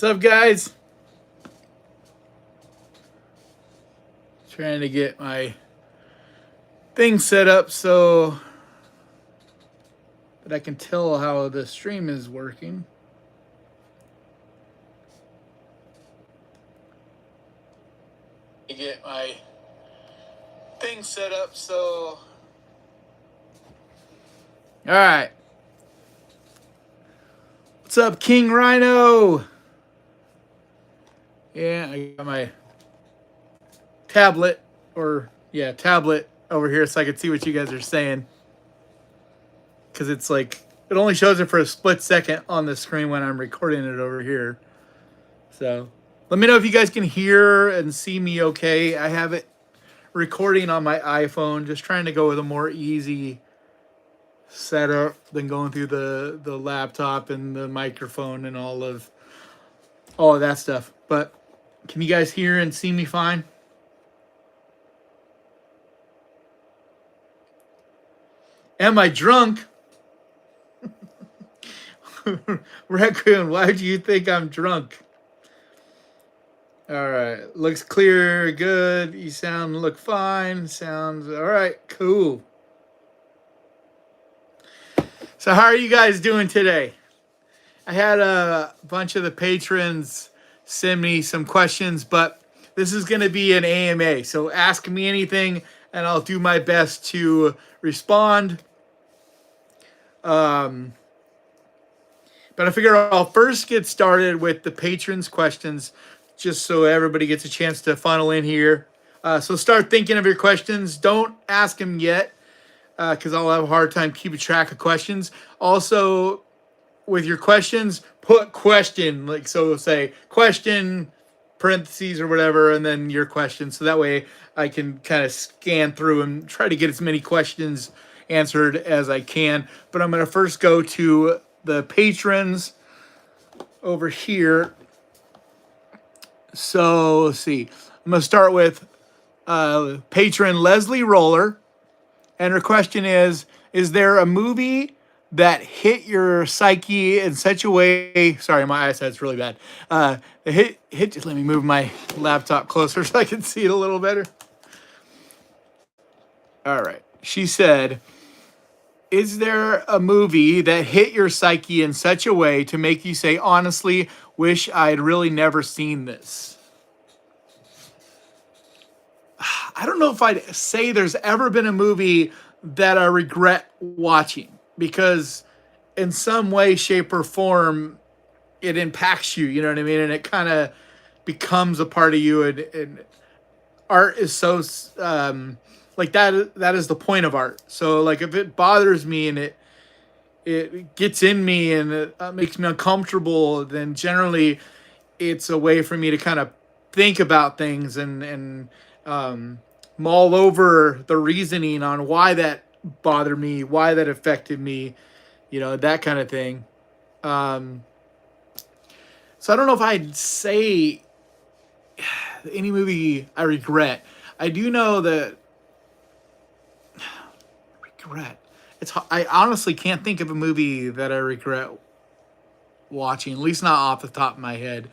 What's up, guys? Trying to get my thing set up so that I can tell how the stream is working. Get my thing set up so. All right. What's up, King Rhino? Yeah, I got my tablet tablet over here so I can see what you guys are saying. Because it's like, it only shows it for a split second on the screen when I'm recording it over here. So let me know if you guys can hear and see me okay. I have it recording on my iPhone, just trying to go with a more easy setup than going through the laptop and the microphone and all of that stuff. But can you guys hear and see me fine? Am I drunk? Raccoon, why do you think I'm drunk? All right, looks clear, good. You look fine. Sounds all right, cool. So how are you guys doing today? I had a bunch of the patrons send me some questions, but this is going to be an AMA. So ask me anything, and I'll do my best to respond. But I figure I'll first get started with the patrons' questions, just so everybody gets a chance to funnel in here. So start thinking of your questions. Don't ask them yet, because I'll have a hard time keeping track of questions. Also, with your questions, put question, like, so say question, parentheses or whatever, and then your question. So that way I can kind of scan through and try to get as many questions answered as I can. But I'm going to first go to the patrons over here. So let's see. I'm going to start with patron Leslie Roller. And her question is there a movie that hit your psyche in such a way? Sorry, my eyesight's really bad. Just let me move my laptop closer so I can see it a little better. All right. She said, is there a movie that hit your psyche in such a way to make you say, honestly, wish I'd really never seen this? I don't know if I'd say there's ever been a movie that I regret watching, because in some way, shape, or form, it impacts you, you know what I mean? And it kind of becomes a part of you. And art is so, like that is the point of art. So like if it bothers me and it gets in me and it makes me uncomfortable, then generally it's a way for me to kind of think about things and mull over the reasoning on why that bothered me, why that affected me, you know, that kind of thing. So I don't know if I'd say any movie I regret. I do know that regret. I honestly can't think of a movie that I regret watching, at least not off the top of my head.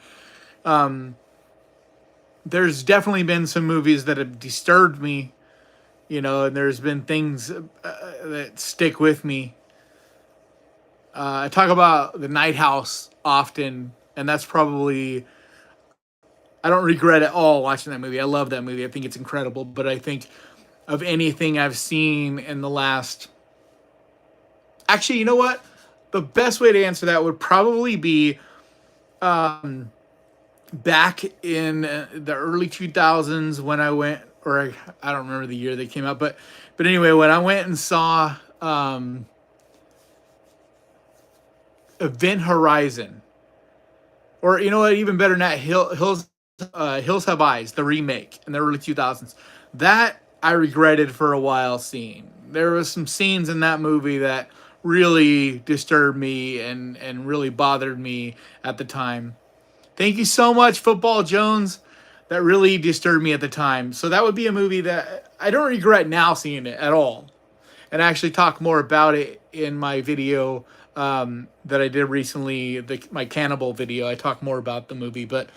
There's definitely been some movies that have disturbed me, you know, and there's been things that stick with me. I talk about The Night House often, and that's probably, I don't regret at all watching that movie. I love that movie. I think it's incredible. But I think of anything I've seen in the last... Actually, you know what? The best way to answer that would probably be back in the early 2000s when I went, or I don't remember the year they came out, but anyway, when I went and saw Event Horizon, or you know what, even better than that, Hills Have Eyes, the remake in the early 2000s. That I regretted for a while seeing. There was some scenes in that movie that really disturbed me and really bothered me at the time. Thank you so much, Football Jones. That really disturbed me at the time. So that would be a movie that I don't regret now seeing it at all. And I actually talk more about it in my video that I did recently, my cannibal video. I talk more about the movie, but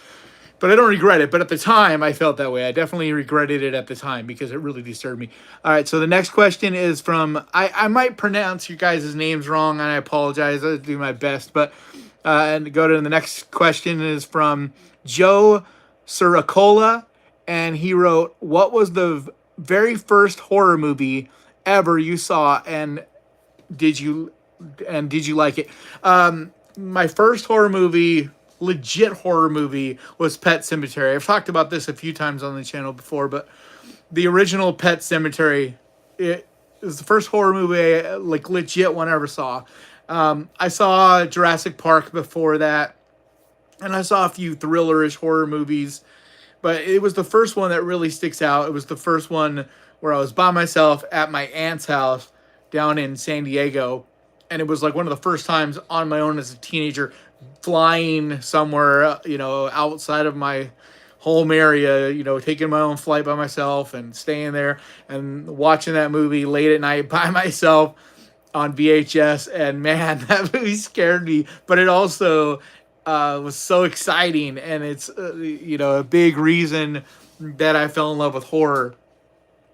I don't regret it. But at the time, I felt that way. I definitely regretted it at the time because it really disturbed me. All right, so the next question is from, I might pronounce you guys' names wrong, and I apologize. I'll do my best. But and go to the next question is from Joe Suracola, and he wrote, "What was the very first horror movie ever you saw, and did you did you like it?" My first horror movie, legit horror movie, was Pet Cemetery. I've talked about this a few times on the channel before, but the original Pet Cemetery, it was the first horror movie, like legit one I ever saw. I saw Jurassic Park before that, and I saw a few thrillerish horror movies, but it was the first one that really sticks out. It was the first one where I was by myself at my aunt's house down in San Diego, and it was like one of the first times on my own as a teenager, flying somewhere, outside of my home area, taking my own flight by myself and staying there and watching that movie late at night by myself on VHS. And man, that movie scared me, but it also was so exciting. And it's, a big reason that I fell in love with horror,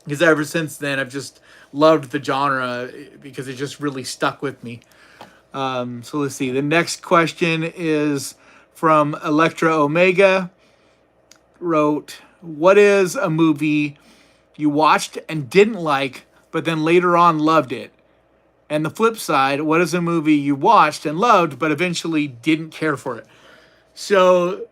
because ever since then, I've just loved the genre because it just really stuck with me. So let's see. The next question is from Electra Omega. Wrote, "What is a movie you watched and didn't like, but then later on loved it? And the flip side, what is a movie you watched and loved, but eventually didn't care for it?" So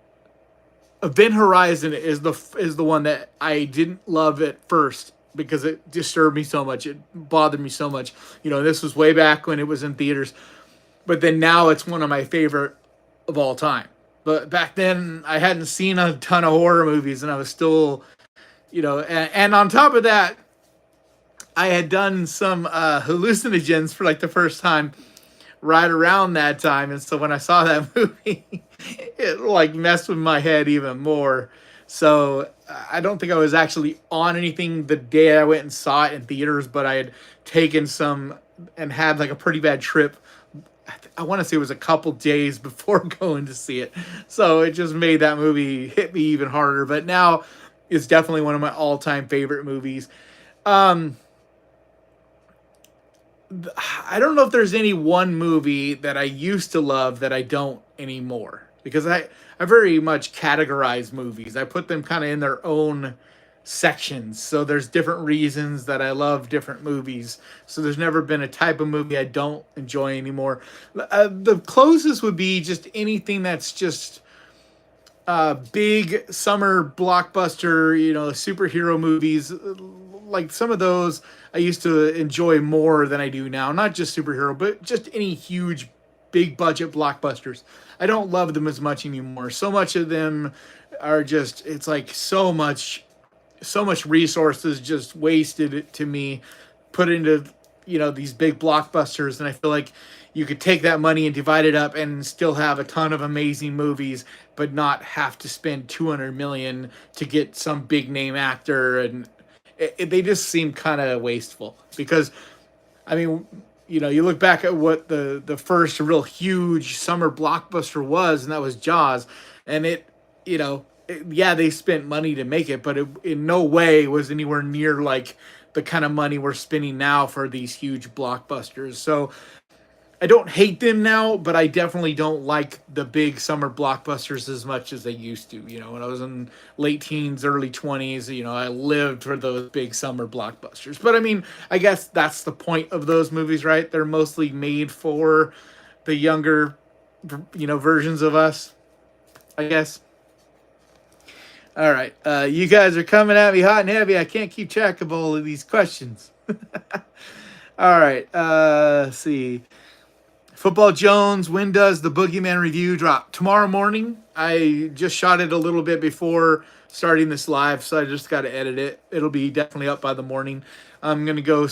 Event Horizon is the one that I didn't love at first because it disturbed me so much. It bothered me so much. This was way back when it was in theaters. But then now it's one of my favorite of all time. But back then I hadn't seen a ton of horror movies, and I was still, and on top of that, I had done some hallucinogens for like the first time right around that time. And so when I saw that movie, it like messed with my head even more. So I don't think I was actually on anything the day I went and saw it in theaters, but I had taken some and had like a pretty bad trip. I want to say it was a couple days before going to see it. So it just made that movie hit me even harder. But now it's definitely one of my all-time favorite movies. I don't know if there's any one movie that I used to love that I don't anymore, because I very much categorize movies. I put them kind of in their own sections. So there's different reasons that I love different movies. So there's never been a type of movie I don't enjoy anymore. The closest would be just anything that's just big summer blockbuster, superhero movies. Like some of those I used to enjoy more than I do now. Not just superhero, but just any huge, big budget blockbusters. I don't love them as much anymore. So much of them are just, it's like so much resources just wasted to me, put into, these big blockbusters. And I feel like you could take that money and divide it up and still have a ton of amazing movies, but not have to spend 200 million to get some big name actor. And they just seem kind of wasteful, because you look back at what the first real huge summer blockbuster was, and that was Jaws. And they spent money to make it, but it in no way was anywhere near like the kind of money we're spending now for these huge blockbusters. So I don't hate them now, but I definitely don't like the big summer blockbusters as much as they used to. When I was in late teens, early 20s, I lived for those big summer blockbusters. But I guess that's the point of those movies, right? They're mostly made for the younger, versions of us, I guess. All right. You guys are coming at me hot and heavy. I can't keep track of all of these questions. All right. Let's see. Football Jones, when does the Boogeyman review drop? Tomorrow morning. I just shot it a little bit before starting this live, so I just got to edit it. It'll be definitely up by the morning. I think I'm going to go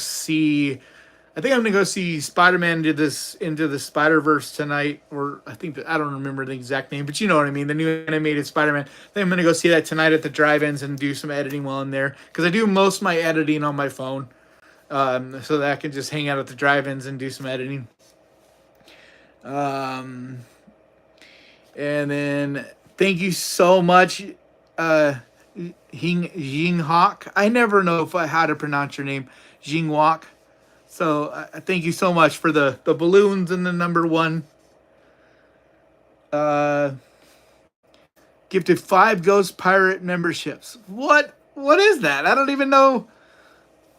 see Spider-Man into the Spider-Verse tonight, or I don't remember the exact name, but you know what I mean, the new animated Spider-Man. I think I'm going to go see that tonight at the drive-ins and do some editing while I'm there, because I do most of my editing on my phone, so that I can just hang out at the drive-ins and do some editing. Um, and then thank you so much, uh, Jing Hawk. I never know how to pronounce your name, Jing Hawk. So thank you so much for the balloons and the number one. Uh, Gifted 5 Ghost Pirate memberships. What is that? I don't even know.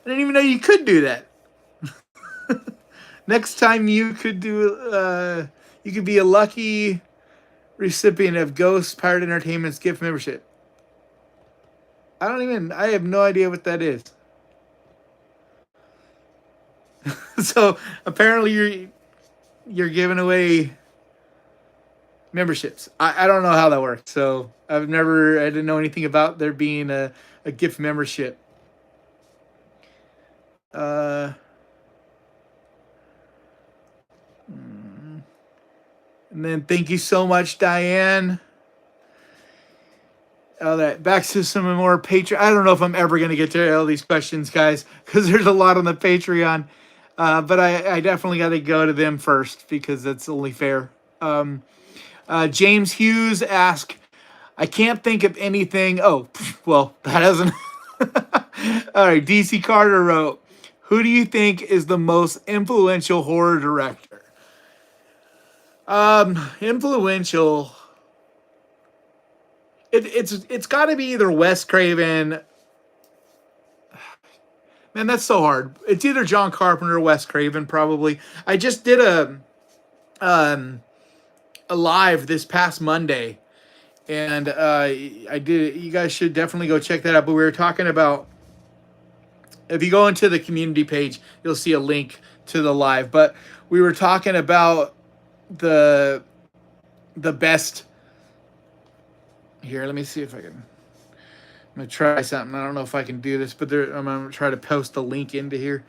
I didn't even know you could do that. Next time you could do you could be a lucky recipient of Ghost Pirate Entertainment's gift membership. I have no idea what that is. So apparently you're giving away memberships. I don't know how that works. So I didn't know anything about there being a gift membership. And then thank you so much, Diane. All right, back to some more Patreon. I don't know if I'm ever going to get to all these questions, guys, because there's a lot on the Patreon. But I definitely got to go to them first because that's only fair. James Hughes asked, I can't think of anything. Oh, well, that doesn't. All right, DC Carter wrote, who do you think is the most influential horror director? Influential. It's got to be either Wes Craven. Man, that's so hard. It's either John Carpenter or Wes Craven, probably. I just did a live this past Monday, and I did. You guys should definitely go check that out. But we were talking about, if you go into the community page, you'll see a link to the live. But we were talking about the best. Here, let me see if I can. I'm gonna try something. I don't know if I can do this, but I'm gonna try to post the link into here.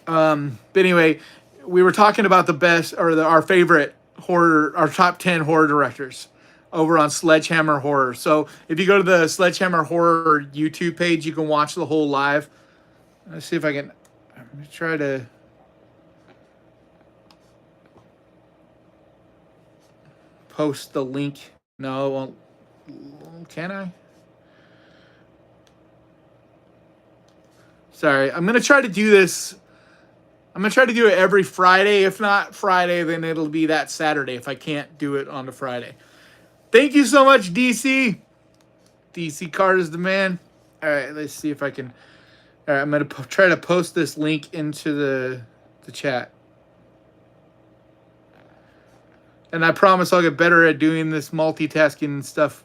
But anyway, we were talking about the best or our favorite horror, our top 10 horror directors over on Sledgehammer Horror. So if you go to the Sledgehammer Horror YouTube page, you can watch the whole live. Let's see if I can. I'm gonna try to. Post the link. No, well, can I? Sorry, I'm gonna try to do this. I'm gonna try to do it every Friday. If not Friday, then it'll be that Saturday if I can't do it on the Friday. Thank you so much, DC. DC Carter's the man. All right, let's see if I can. All right, I'm gonna try to post this link into the chat. And I promise I'll get better at doing this multitasking and stuff.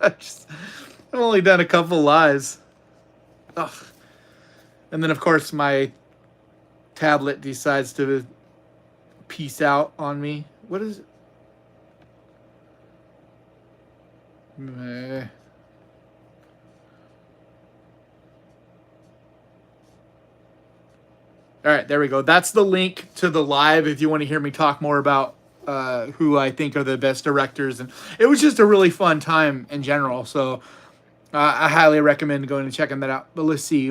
I've only done a couple lives. Ugh. And then, of course, my tablet decides to peace out on me. What is it? All right, there we go. That's the link to the live if you want to hear me talk more about who I think are the best directors. And it was just a really fun time in general. So I highly recommend going and checking that out. But let's see.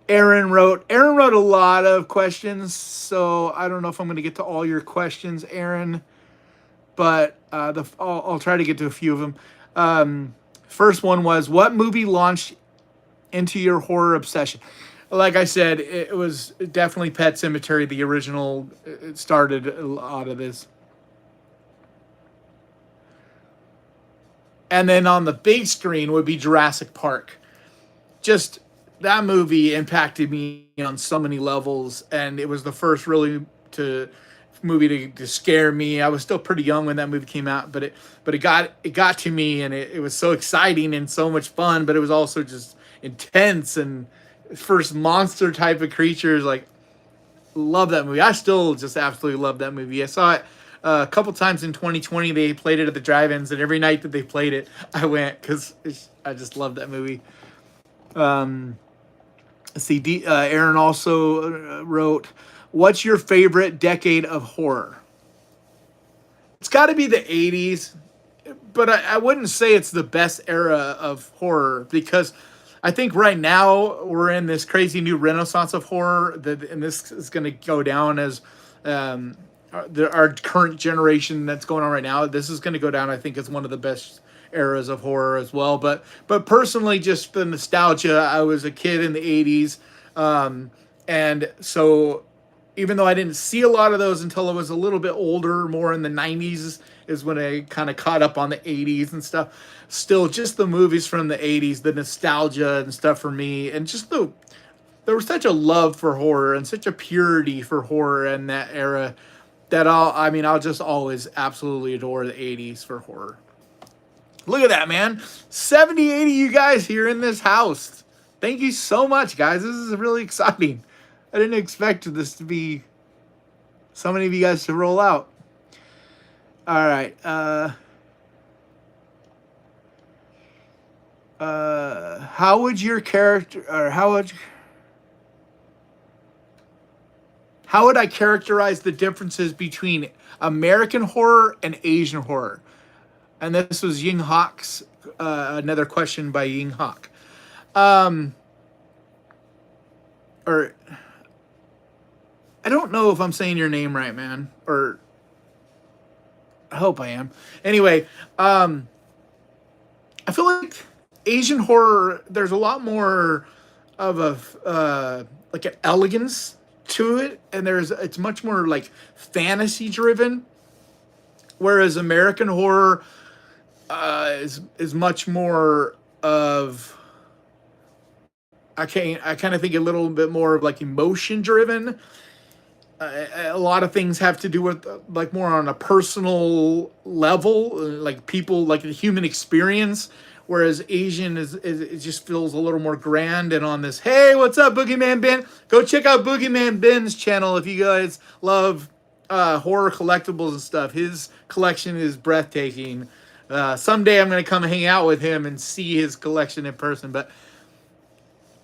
Aaron wrote a lot of questions. So I don't know if I'm going to get to all your questions, Aaron. But I'll try to get to a few of them. First one was, what movie launched into your horror obsession? Like I said, it was definitely Pet Sematary, the original. It started a lot of this. And then on the big screen would be Jurassic Park. Just that movie impacted me on so many levels, and it was the first movie to scare me. I was still pretty young when that movie came out, but it got to me, and it was so exciting and so much fun, but it was also just intense and first monster type of creatures. Like, love that movie. I still just absolutely love that movie. I saw it a couple times in 2020. They played it at the drive-ins, and every night that they played it, I went because I just love that movie. Let's see. Aaron also wrote, "What's your favorite decade of horror?" It's got to be the 80s, but I wouldn't say it's the best era of horror because I think right now we're in this crazy new renaissance of horror, and this is going to go down as um, our current generation that's going on right now. This is going to go down, I think, as one of the best eras of horror as well. But personally, just the nostalgia. I was a kid in the '80s, and so even though I didn't see a lot of those until I was a little bit older, more in the '90s is when I kind of caught up on the '80s and stuff. Still, just the movies from the '80s, the nostalgia and stuff for me, and just there was such a love for horror and such a purity for horror in that era that I'll just always absolutely adore the '80s for horror. Look at that, man. 70, 80 you guys here in this house. Thank you so much, guys. This is really exciting. I didn't expect this to be so many of you guys to roll out. All right. How would your character, or how would I characterize the differences between American horror and Asian horror? And this was Ying Hawk's, another question by Ying Hawk. Or I don't know if I'm saying your name right, man. Or I hope I am. Anyway, I feel like Asian horror, there's a lot more of a like an elegance to it, and it's much more like fantasy driven, whereas American horror is much more of I kind of think a little bit more of like emotion driven. A lot of things have to do with like more on a personal level, like people, like the human experience. Whereas Asian it just feels a little more grand and on this. Hey, what's up, Boogeyman Ben? Go check out Boogeyman Ben's channel if you guys love horror collectibles and stuff. His collection is breathtaking. Someday I'm gonna come hang out with him and see his collection in person. But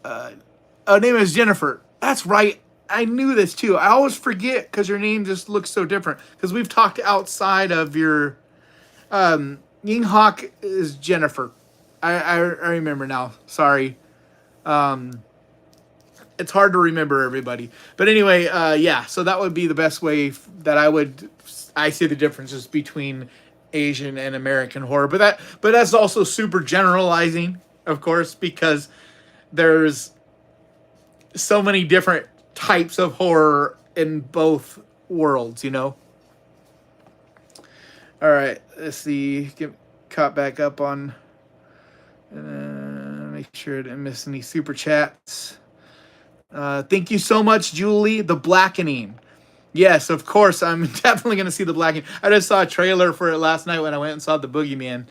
her name is Jennifer. That's right. I knew this too. I always forget because your name just looks so different. Because we've talked outside of your Ying Hawk is Jennifer. I remember now. Sorry. It's hard to remember everybody. But anyway, yeah. So that would be the best way that I see the differences between Asian and American horror. But that's also super generalizing, of course, because there's so many different types of horror in both worlds, you know? All right, let's see. Get caught back up on. Make sure I didn't miss any super chats. Thank you so much, Julie. The Blackening. Yes, of course. I'm definitely going to see The Blackening. I just saw a trailer for it last night when I went and saw The Boogeyman.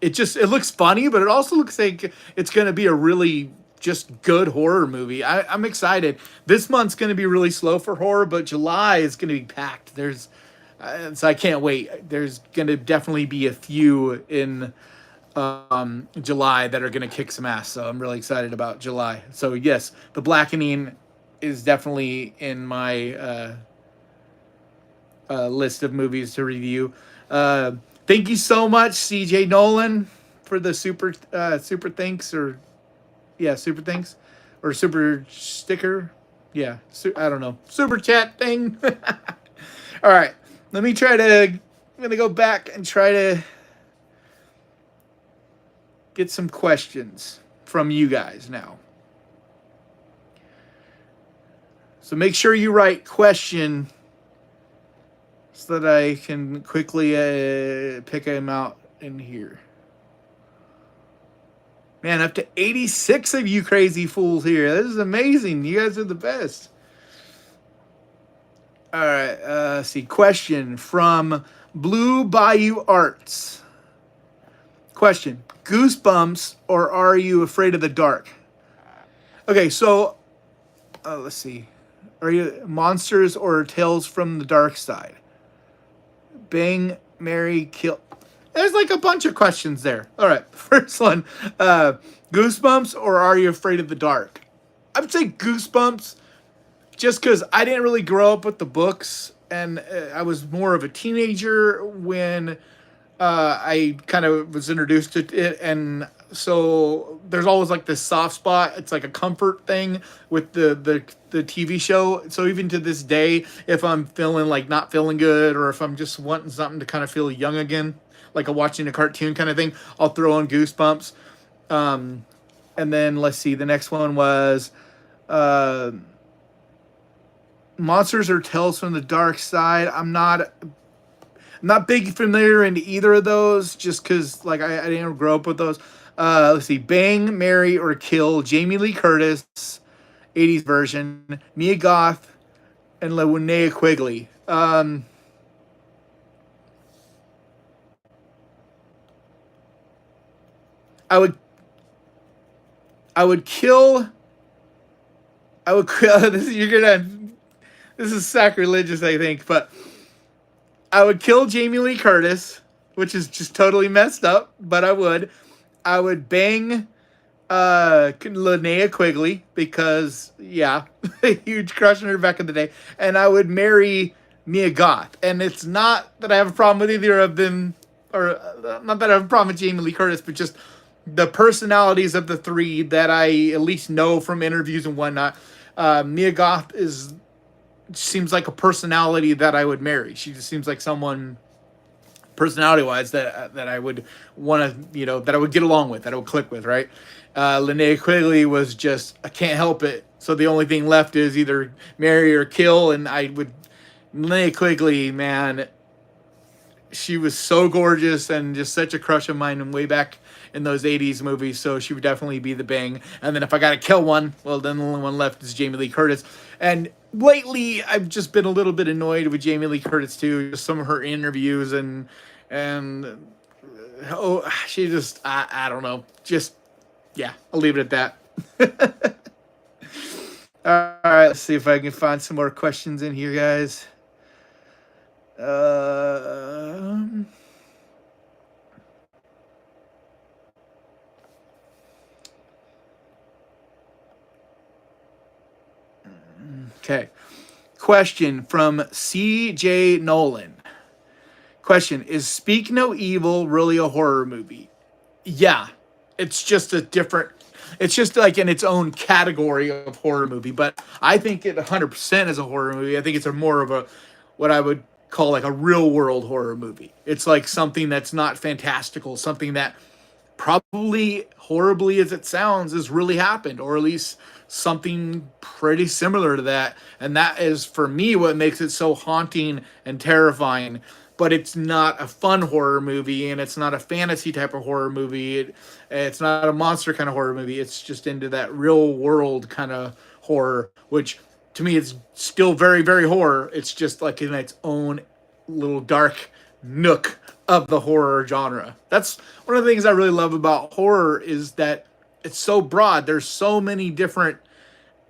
It looks funny, but it also looks like it's going to be a really just good horror movie. I'm excited. This month's going to be really slow for horror, but July is going to be packed. So I can't wait. There's going to definitely be a few in July that are going to kick some ass. So I'm really excited about July. So yes, The Blackening is definitely in my list of movies to review. Thank you so much, CJ Nolan, for the super thanks, or yeah, super thanks, or super sticker. Yeah, I don't know, super chat thing. All right, let me try to. I'm gonna go back and try to get some questions from you guys now. So make sure you write question so that I can quickly pick them out in here. Man, up to 86 of you crazy fools here. This is amazing. You guys are the best. All right. Let's see. Question from Blue Bayou Arts. Question. Goosebumps or Are You Afraid of the Dark? Okay, so let's see. Are you Monsters or Tales from the Dark Side? Bang, Mary, Kill. There's like a bunch of questions there. All right, first one. Goosebumps or Are You Afraid of the Dark? I would say Goosebumps just because I didn't really grow up with the books, and I was more of a teenager when I kind of was introduced to it, and so there's always like this soft spot. It's like a comfort thing with the TV show. So even to this day, if I'm feeling like not feeling good, or if I'm just wanting something to kind of feel young again, like a watching a cartoon kind of thing, I'll throw on Goosebumps. Um, and then let's see, the next one was uh, Monsters or Tales from the Dark Side. I'm not big familiar into either of those, just because like I didn't grow up with those. Let's see, Bang, Marry, or Kill, Jamie Lee Curtis, 80s version, Mia Goth, and Linnea Quigley. I would I would kill I would this is you're gonna this is sacrilegious, I think, but I would kill Jamie Lee Curtis, which is just totally messed up, but I would. I would bang Linnea Quigley because yeah, a huge crush on her back in the day, and I would marry Mia Goth. And it's not that I have a problem with either of them, or not that I have a problem with Jamie Lee Curtis, but just the personalities of the three that I at least know from interviews and whatnot. Mia Goth seems like a personality that I would marry. She just seems like someone personality wise that I would want to, that I would get along with, that I would click with, right? Linnea Quigley was just, I can't help it. So the only thing left is either marry or kill. And Linnea Quigley, man, she was so gorgeous and just such a crush of mine and way back in those 80s movies. So she would definitely be the bang. And then if I got to kill one, well, then the only one left is Jamie Lee Curtis. And lately, I've just been a little bit annoyed with Jamie Lee Curtis too. Just some of her interviews and she just, I don't know. Just, yeah, I'll leave it at that. All right, let's see if I can find some more questions in here, guys. Okay. Question from CJ Nolan. Question, is Speak No Evil really a horror movie? Yeah. It's just it's just like in its own category of horror movie, but I think it 100% is a horror movie. I think it's more of what I would call like a real world horror movie. It's like something that's not fantastical, something that probably horribly as it sounds has really happened, or at least something pretty similar to that. And that is for me what makes it so haunting and terrifying. But it's not a fun horror movie, and it's not a fantasy type of horror movie. It's not a monster kind of horror movie. It's just into that real world kind of horror, which to me is still very, very horror. It's just like in its own little dark nook of the horror genre. That's one of the things I really love about horror, is that it's so broad. There's so many different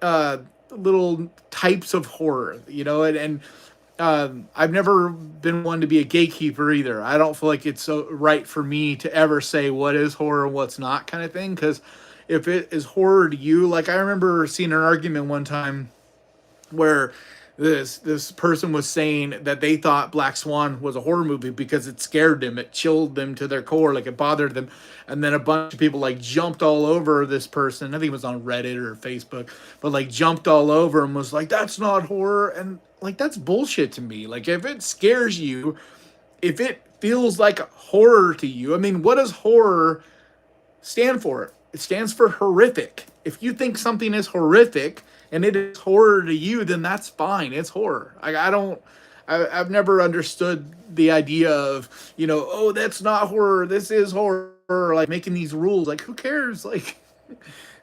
little types of horror, and I've never been one to be a gatekeeper either. I don't feel like it's so right for me to ever say what is horror and what's not, kind of thing. Because if it is horror to you, like I remember seeing an argument one time where this person was saying that they thought Black Swan was a horror movie because it scared them, it chilled them to their core, like it bothered them. And then a bunch of people like jumped all over this person. I think it was on Reddit or Facebook, but like jumped all over and was like, that's not horror. And like, that's bullshit to me. Like, if it scares you, if it feels like horror to you, I mean, what does horror stand for? It stands for horrific. If you think something is horrific and it is horror to you, then that's fine. It's horror. I've never understood the idea of, oh, that's not horror, this is horror, like making these rules. Like, who cares? Like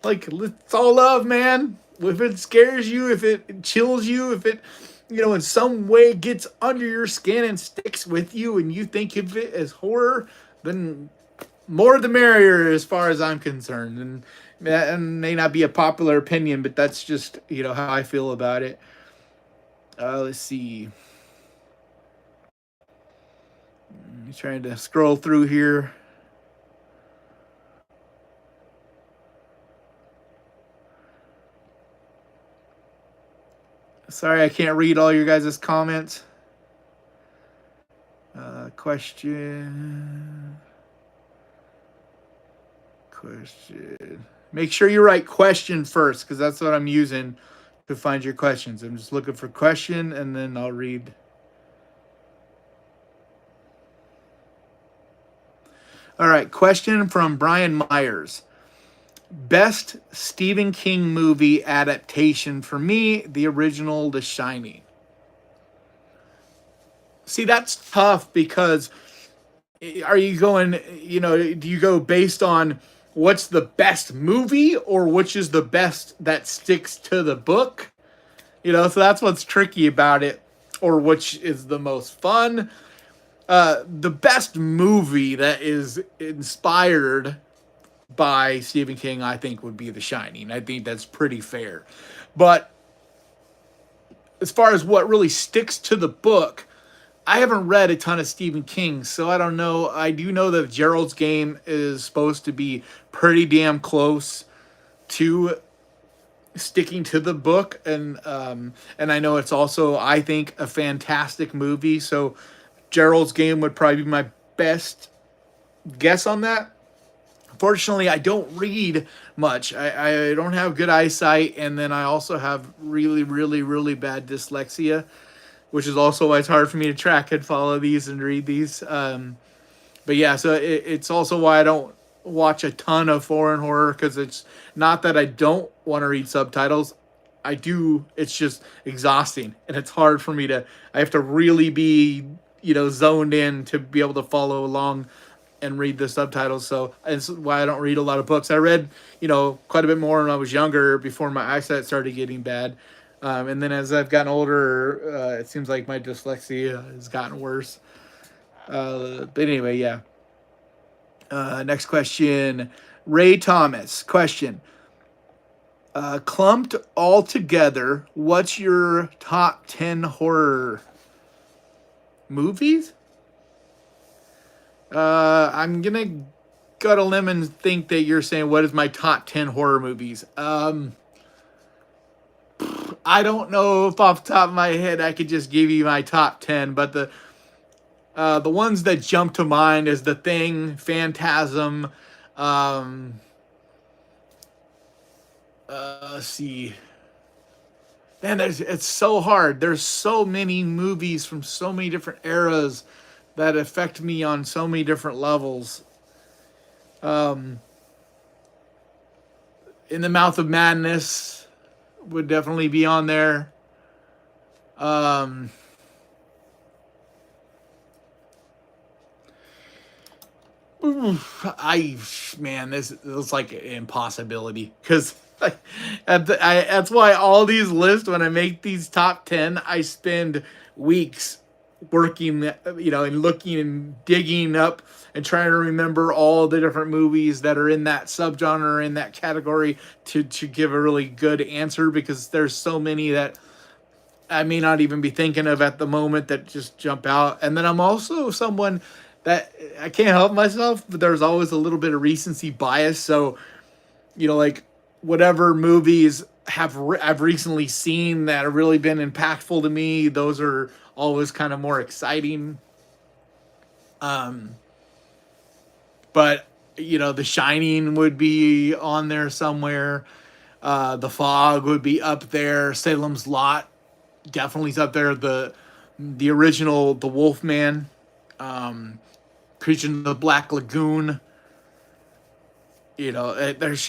it's all love, man. If it scares you, if it chills you, if it, in some way gets under your skin and sticks with you and you think of it as horror, then more the merrier as far as I'm concerned. And that may not be a popular opinion, but that's just, how I feel about it. Let's see. I'm trying to scroll through here. Sorry, I can't read all your guys' comments. Question. Make sure you write question first, because that's what I'm using to find your questions. I'm just looking for question, and then I'll read. All right, question from Brian Myers. Best Stephen King movie adaptation for me, the original The Shining. See, that's tough because are you going, do you go based on what's the best movie or which is the best that sticks to the book? So that's what's tricky about it, or which is the most fun. The best movie that is inspired by Stephen King, I think, would be The Shining. I think that's pretty fair. But as far as what really sticks to the book, I haven't read a ton of Stephen King, so I don't know. I do know that Gerald's Game is supposed to be pretty damn close to sticking to the book, and I know it's also, I think, a fantastic movie. So Gerald's Game would probably be my best guess on that. Fortunately, I don't read much. I don't have good eyesight, and then I also have really, really, really bad dyslexia, which is also why it's hard for me to track and follow these and read these. But yeah, so it's also why I don't watch a ton of foreign horror, because it's not that I don't want to read subtitles. I do. It's just exhausting, and it's hard for me to. I have to really be, zoned in to be able to follow along and read the subtitles. So that's why I don't read a lot of books. I read, quite a bit more when I was younger, before my eyesight started getting bad. And then as I've gotten older, it seems like my dyslexia has gotten worse. But anyway, yeah. Next question. Ray Thomas. Question. Clumped all together, what's your top 10 horror movies? I'm going to go to limb and think that you're saying, what is my top 10 horror movies? I don't know if off the top of my head I could just give you my top 10, but the ones that jump to mind is The Thing, Phantasm, let's see. Man, it's so hard. There's so many movies from so many different eras that affect me on so many different levels. In the Mouth of Madness would definitely be on there. Man, this is like an impossibility, because that's why all these lists, when I make these top 10, I spend weeks working, and looking and digging up and trying to remember all the different movies that are in that subgenre or in that category to give a really good answer, because there's so many that I may not even be thinking of at the moment that just jump out. And then I'm also someone that I can't help myself, but there's always a little bit of recency bias. So, like whatever movies I've recently seen that have really been impactful to me, those are always kind of more exciting. But The Shining would be on there somewhere. The Fog would be up there. Salem's Lot definitely is up there. The original, The Wolfman, Creature in the Black Lagoon. There's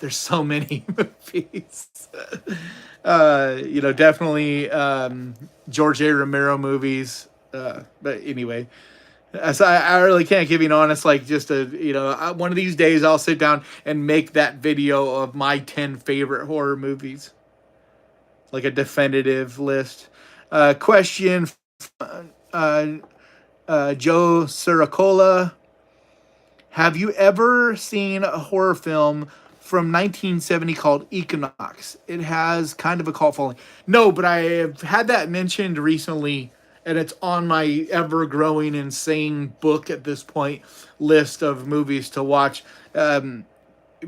so many movies. Definitely George A. Romero movies. But anyway, so I really can't give you an honest, just one of these days I'll sit down and make that video of my 10 favorite horror movies, like a definitive list. Question, Joe Suracola. Have you ever seen a horror film from 1970 called Equinox? It has kind of a cult following. No, but I have had that mentioned recently, and it's on my ever-growing, insane book at this point list of movies to watch. But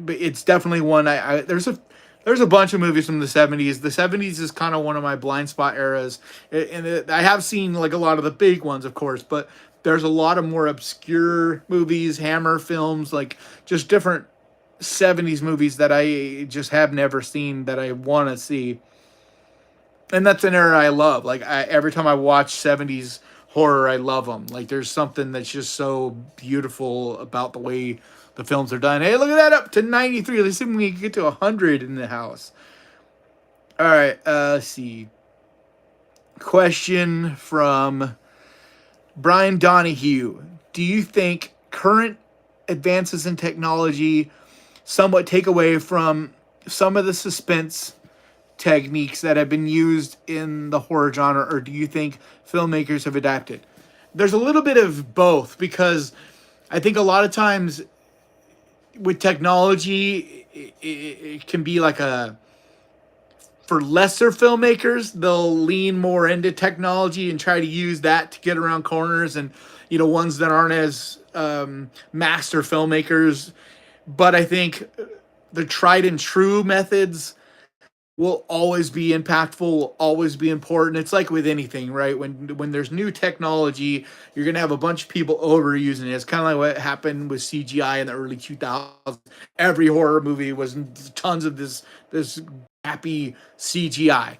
it's definitely one. There's a bunch of movies from the 70s. The 70s is kind of one of my blind spot eras, and I have seen like a lot of the big ones, of course, but there's a lot of more obscure movies, Hammer films, like just different 70s movies that I just have never seen that I want to see. And that's an era I love. Like every time I watch 70s horror, I love them. Like there's something that's just so beautiful about the way the films are done. Hey, look at that, up to 93. Let's see if we can get to 100 in the house. All right, let's see. Question from Brian Donahue. Do you think current advances in technology somewhat take away from some of the suspense techniques that have been used in the horror genre, or do you think filmmakers have adapted? There's a little bit of both, because I think a lot of times with technology, it can be like a, for lesser filmmakers, they'll lean more into technology and try to use that to get around corners, and ones that aren't as master filmmakers. But I think the tried and true methods will always be impactful, will always be important. It's like with anything, right? When there's new technology, you're gonna have a bunch of people overusing it. It's kind of like what happened with CGI in the early 2000s. Every horror movie was tons of this happy CGI.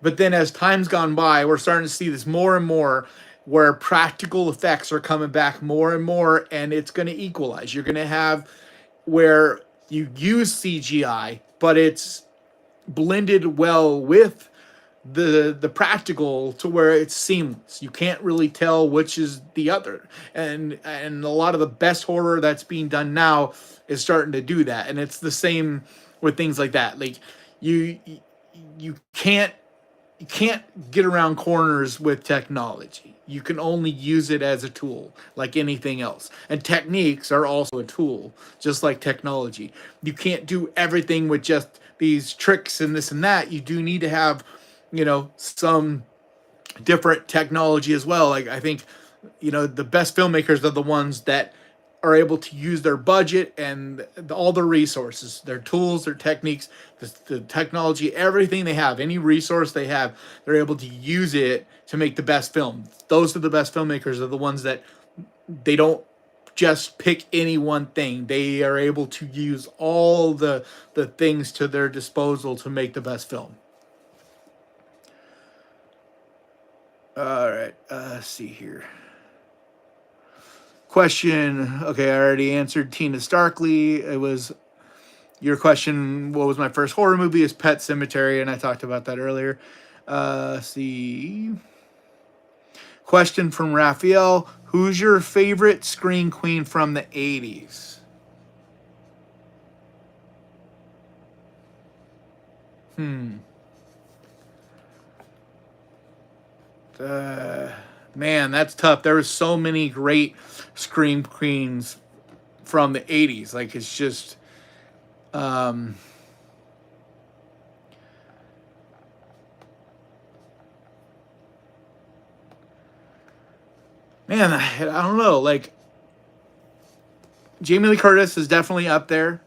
But then as time's gone by, we're starting to see this more and more, where practical effects are coming back more and more, and it's going to equalize. You're going to have where you use CGI, but it's blended well with the practical to where it's seamless. You can't really tell which is the other. And a lot of the best horror that's being done now is starting to do that. And it's the same with things like that. Like you can't get around corners with technology. You can only use it as a tool, like anything else. And techniques are also a tool, just like technology. You can't do everything with just these tricks and this and that. You do need to have, some different technology as well. Like I think, the best filmmakers are the ones that are able to use their budget and all their resources, their tools, their techniques, the technology, everything they have, any resource they have, they're able to use it to make the best film. Those are the best filmmakers, are the ones that they don't just pick any one thing. They are able to use all the things to their disposal to make the best film. All right, let's see here. Question. Okay, I already answered Tina Starkley. It was your question. What was my first horror movie? Is Pet Sematary, and I talked about that earlier. Let's see. Question from Raphael. Who's your favorite scream queen from the 80s? Man, that's tough. There were so many great scream queens from the 80s. Like, it's just... man, I don't know. Like, Jamie Lee Curtis is definitely up there.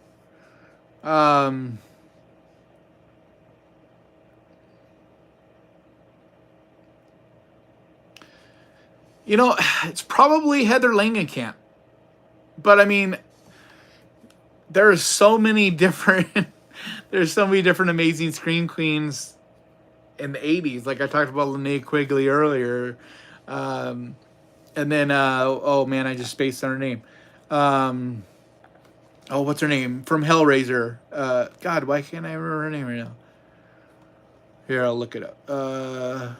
It's probably Heather Langenkamp. But I mean, there's so many different amazing scream queens in the 80s. Like I talked about Linnea Quigley earlier. And then oh man, I just spaced on her name. What's her name? From Hellraiser. God, why can't I remember her name right now? Here, I'll look it up.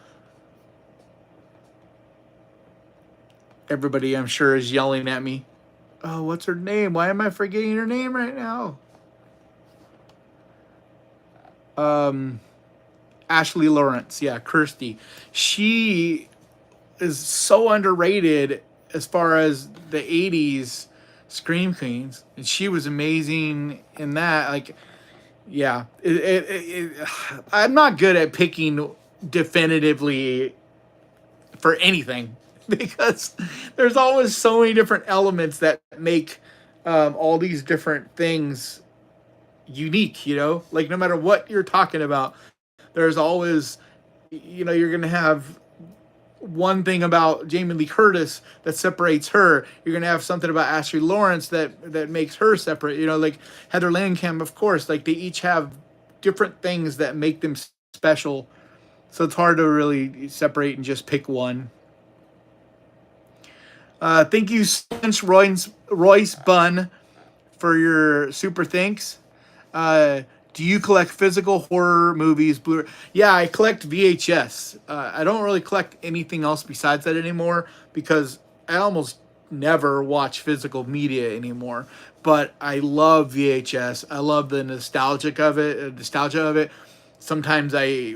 Everybody, I'm sure, is yelling at me. Oh, what's her name? Why am I forgetting her name right now? Ashley Lawrence. Yeah, Kirsty. She is so underrated as far as the 80s scream queens. And she was amazing in that. Like, yeah. I'm not good at picking definitively for anything. Because there's always so many different elements that make all these different things unique, Like, no matter what you're talking about, there's always, you're going to have one thing about Jamie Lee Curtis that separates her. You're gonna have something about Ashley Lawrence that makes her separate. You know, like Heather Langenkamp, of course. Like they each have different things that make them special. So it's hard to really separate and just pick one. Thank you so much, Royce Bunn, for your super thanks. Uh, do you collect physical horror movies? Blu-ray? Yeah, I collect VHS. I don't really collect anything else besides that anymore because I almost never watch physical media anymore. But I love VHS. I love the nostalgia of it. Sometimes I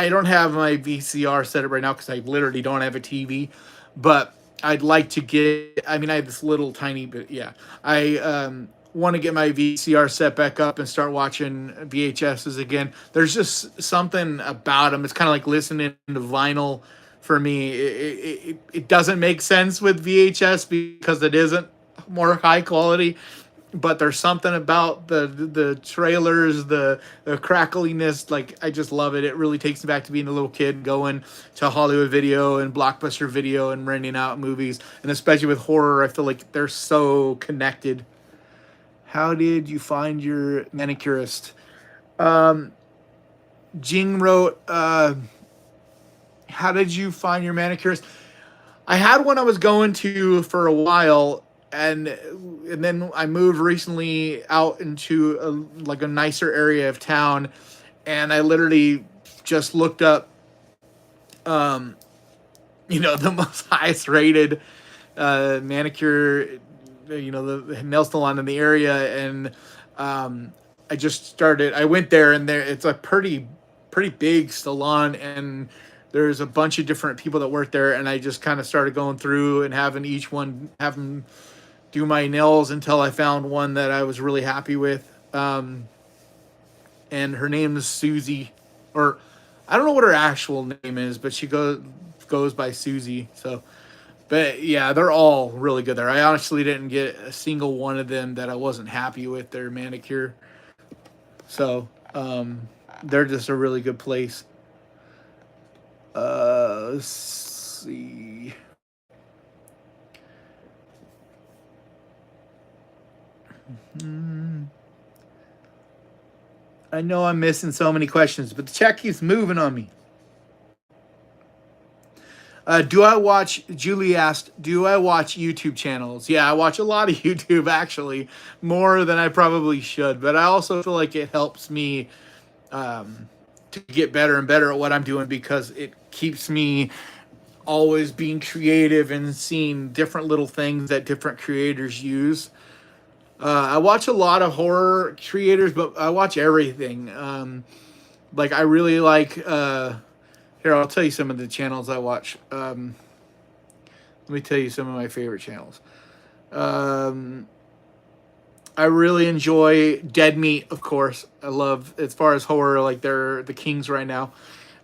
don't have my VCR set up right now because I literally don't have a TV, but I'd like to get. I mean, I have this little tiny bit. Yeah, I want to get my VCR set back up and start watching VHSs again. There's just something about them. It's kind of like listening to vinyl for me. It doesn't make sense with VHS because it isn't more high quality. But there's something about the trailers, the crackliness. Like I just love it. It really takes me back to being a little kid, going to Hollywood Video and Blockbuster Video and renting out movies. And especially with horror, I feel like they're so connected. How did you find your manicurist? Jing wrote, how did you find your manicurist? I had one I was going to for a while, and then I moved recently out into like a nicer area of town, and I literally just looked up, the most highest rated manicure, the nail salon in the area, and I just started. I went there, and it's a pretty big salon, and there's a bunch of different people that work there, and I just kind of started going through and having each one have them do my nails until I found one that I was really happy with. And her name is Susie, or I don't know what her actual name is, but she goes by Susie. So, but yeah, they're all really good there. I honestly didn't get a single one of them that I wasn't happy with their manicure. So, they're just a really good place. Let's see. I know I'm missing so many questions, but the chat keeps moving on me. Julie asked, do I watch YouTube channels? Yeah, I watch a lot of YouTube, actually, more than I probably should. But I also feel like it helps me to get better and better at what I'm doing because it keeps me always being creative and seeing different little things that different creators use. I watch a lot of horror creators, but I watch everything. Like I really like. Here, I'll tell you some of the channels I watch. Let me tell you some of my favorite channels. I really enjoy Dead Meat, of course. I love, as far as horror, like they're the kings right now.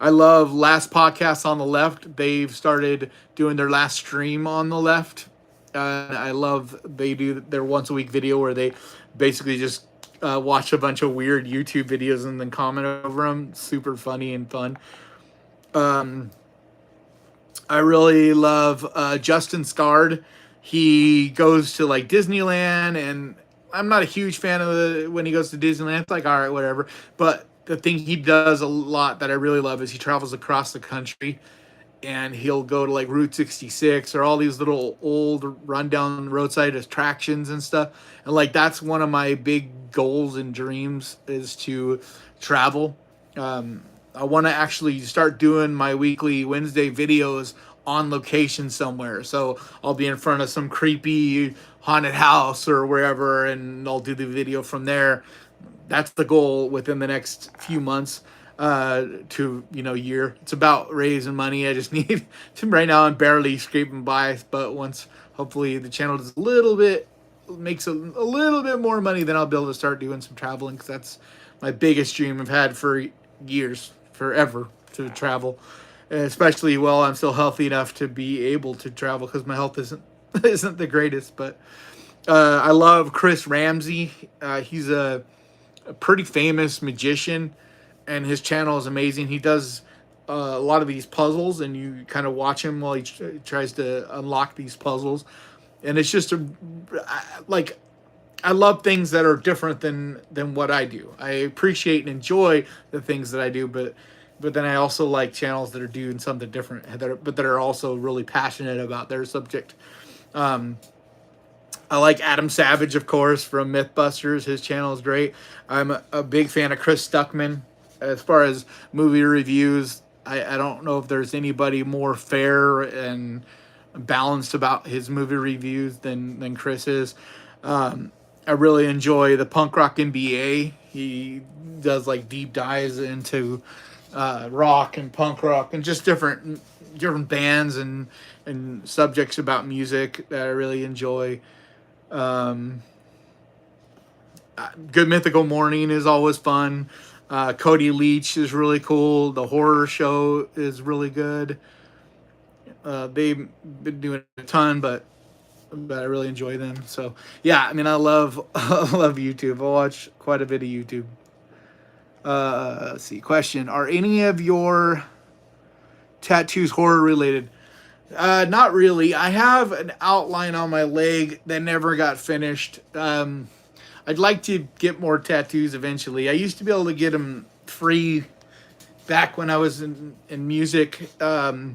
I love Last Podcast on the Left. They've started doing their last stream on the left. I love they do their once a week video where they basically just watch a bunch of weird YouTube videos and then comment over them. Super funny and fun. I really love Justin Scard. He goes to like Disneyland, and I'm not a huge fan of when he goes to Disneyland. It's like, all right, whatever. But the thing he does a lot that I really love is he travels across the country, and he'll go to like Route 66 or all these little old rundown roadside attractions and stuff. And like that's one of my big goals and dreams is to travel. I want to actually start doing my weekly Wednesday videos on location somewhere. So I'll be in front of some creepy haunted house or wherever, and I'll do the video from there. That's the goal within the next few months to year. It's about raising money. I just need to, right now I'm barely scraping by, but once hopefully the channel does makes a little bit more money, then I'll be able to start doing some traveling, because that's my biggest dream I've had for years, forever, to travel, especially while I'm still healthy enough to be able to travel, because my health isn't the greatest. But I love Chris Ramsey. He's a pretty famous magician, and his channel is amazing. He does a lot of these puzzles, and you kind of watch him while he tries to unlock these puzzles, and it's just like I love things that are different than what I do. I appreciate and enjoy the things that I do, but then I also like channels that are doing something different, but that are also really passionate about their subject. Um, I like Adam Savage, of course, from Mythbusters. His channel is great. I'm a big fan of Chris Stuckman. As far as movie reviews, I don't know if there's anybody more fair and balanced about his movie reviews than Chris is. I really enjoy the Punk Rock NBA. He does like deep dives into rock and punk rock and just different bands and subjects about music that I really enjoy. Um, Good Mythical Morning is always fun. Cody Leach is really cool. The horror show is really good. They've been doing a ton, but I really enjoy them. So yeah, I mean, I love I love YouTube. I watch quite a bit of YouTube. Let's see. Question: are any of your tattoos horror related? Not really. I have an outline on my leg that never got finished. I'd like to get more tattoos eventually. I used to be able to get them free back when I was in music, but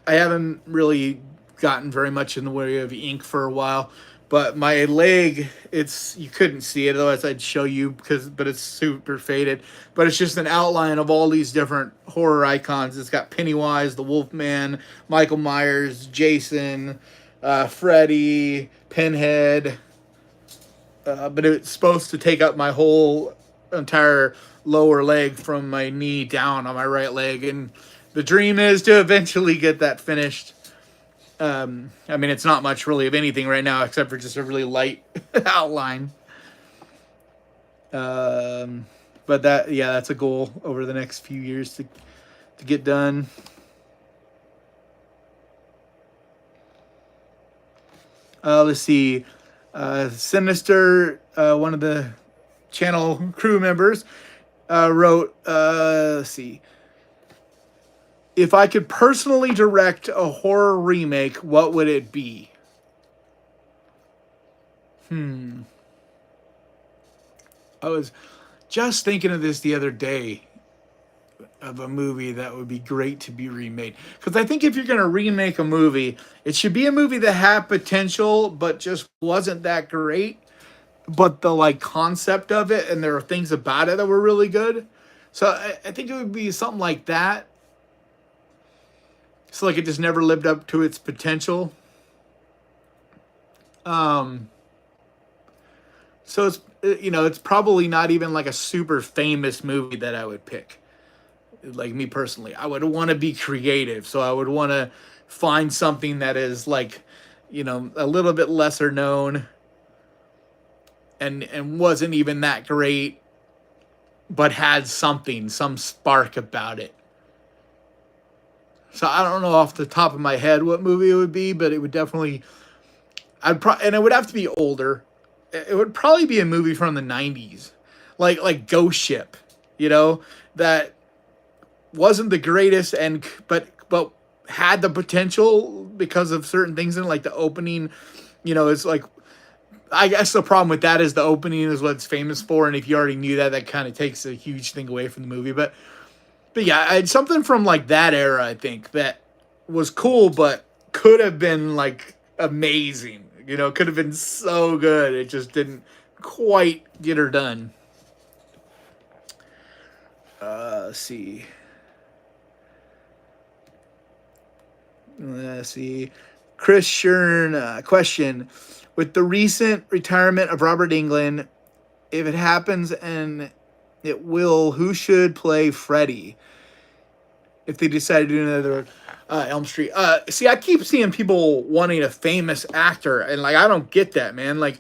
I haven't really gotten very much in the way of ink for a while. But my leg, you couldn't see it, otherwise I'd show you but it's super faded. But it's just an outline of all these different horror icons. It's got Pennywise, the Wolfman, Michael Myers, Jason, Freddy, Pinhead. But it's supposed to take up my whole entire lower leg from my knee down on my right leg. And the dream is to eventually get that finished. I mean, it's not much really of anything right now except for just a really light outline. But that's a goal over the next few years to get done. Let's see. Sinister, one of the channel crew members, wrote, let's see. If I could personally direct a horror remake, what would it be? I was just thinking of this the other day, of a movie that would be great to be remade. Because I think if you're going to remake a movie, it should be a movie that had potential, but just wasn't that great. But the like concept of it, and there are things about it that were really good. So I think it would be something like that. So like it just never lived up to its potential. So it's probably not even like a super famous movie that I would pick. Like me personally, I would want to be creative. So I would want to find something that is like, a little bit lesser known and wasn't even that great, but had some spark about it. So I don't know off the top of my head what movie it would be, but it would definitely, and it would have to be older. It would probably be a movie from the 90s, like Ghost Ship, that wasn't the greatest but had the potential because of certain things in it, like the opening, it's like, I guess the problem with that is the opening is what it's famous for, and if you already knew that kind of takes a huge thing away from the movie. But yeah, I had something from like that era, I think, that was cool, but could have been like amazing. Could have been so good. It just didn't quite get her done. Let's see. Chris Shern, question. With the recent retirement of Robert Englund, if it happens, and it will, who should play Freddy? If they decide to do another Elm Street. See, I keep seeing people wanting a famous actor, and like I don't get that, man. Like,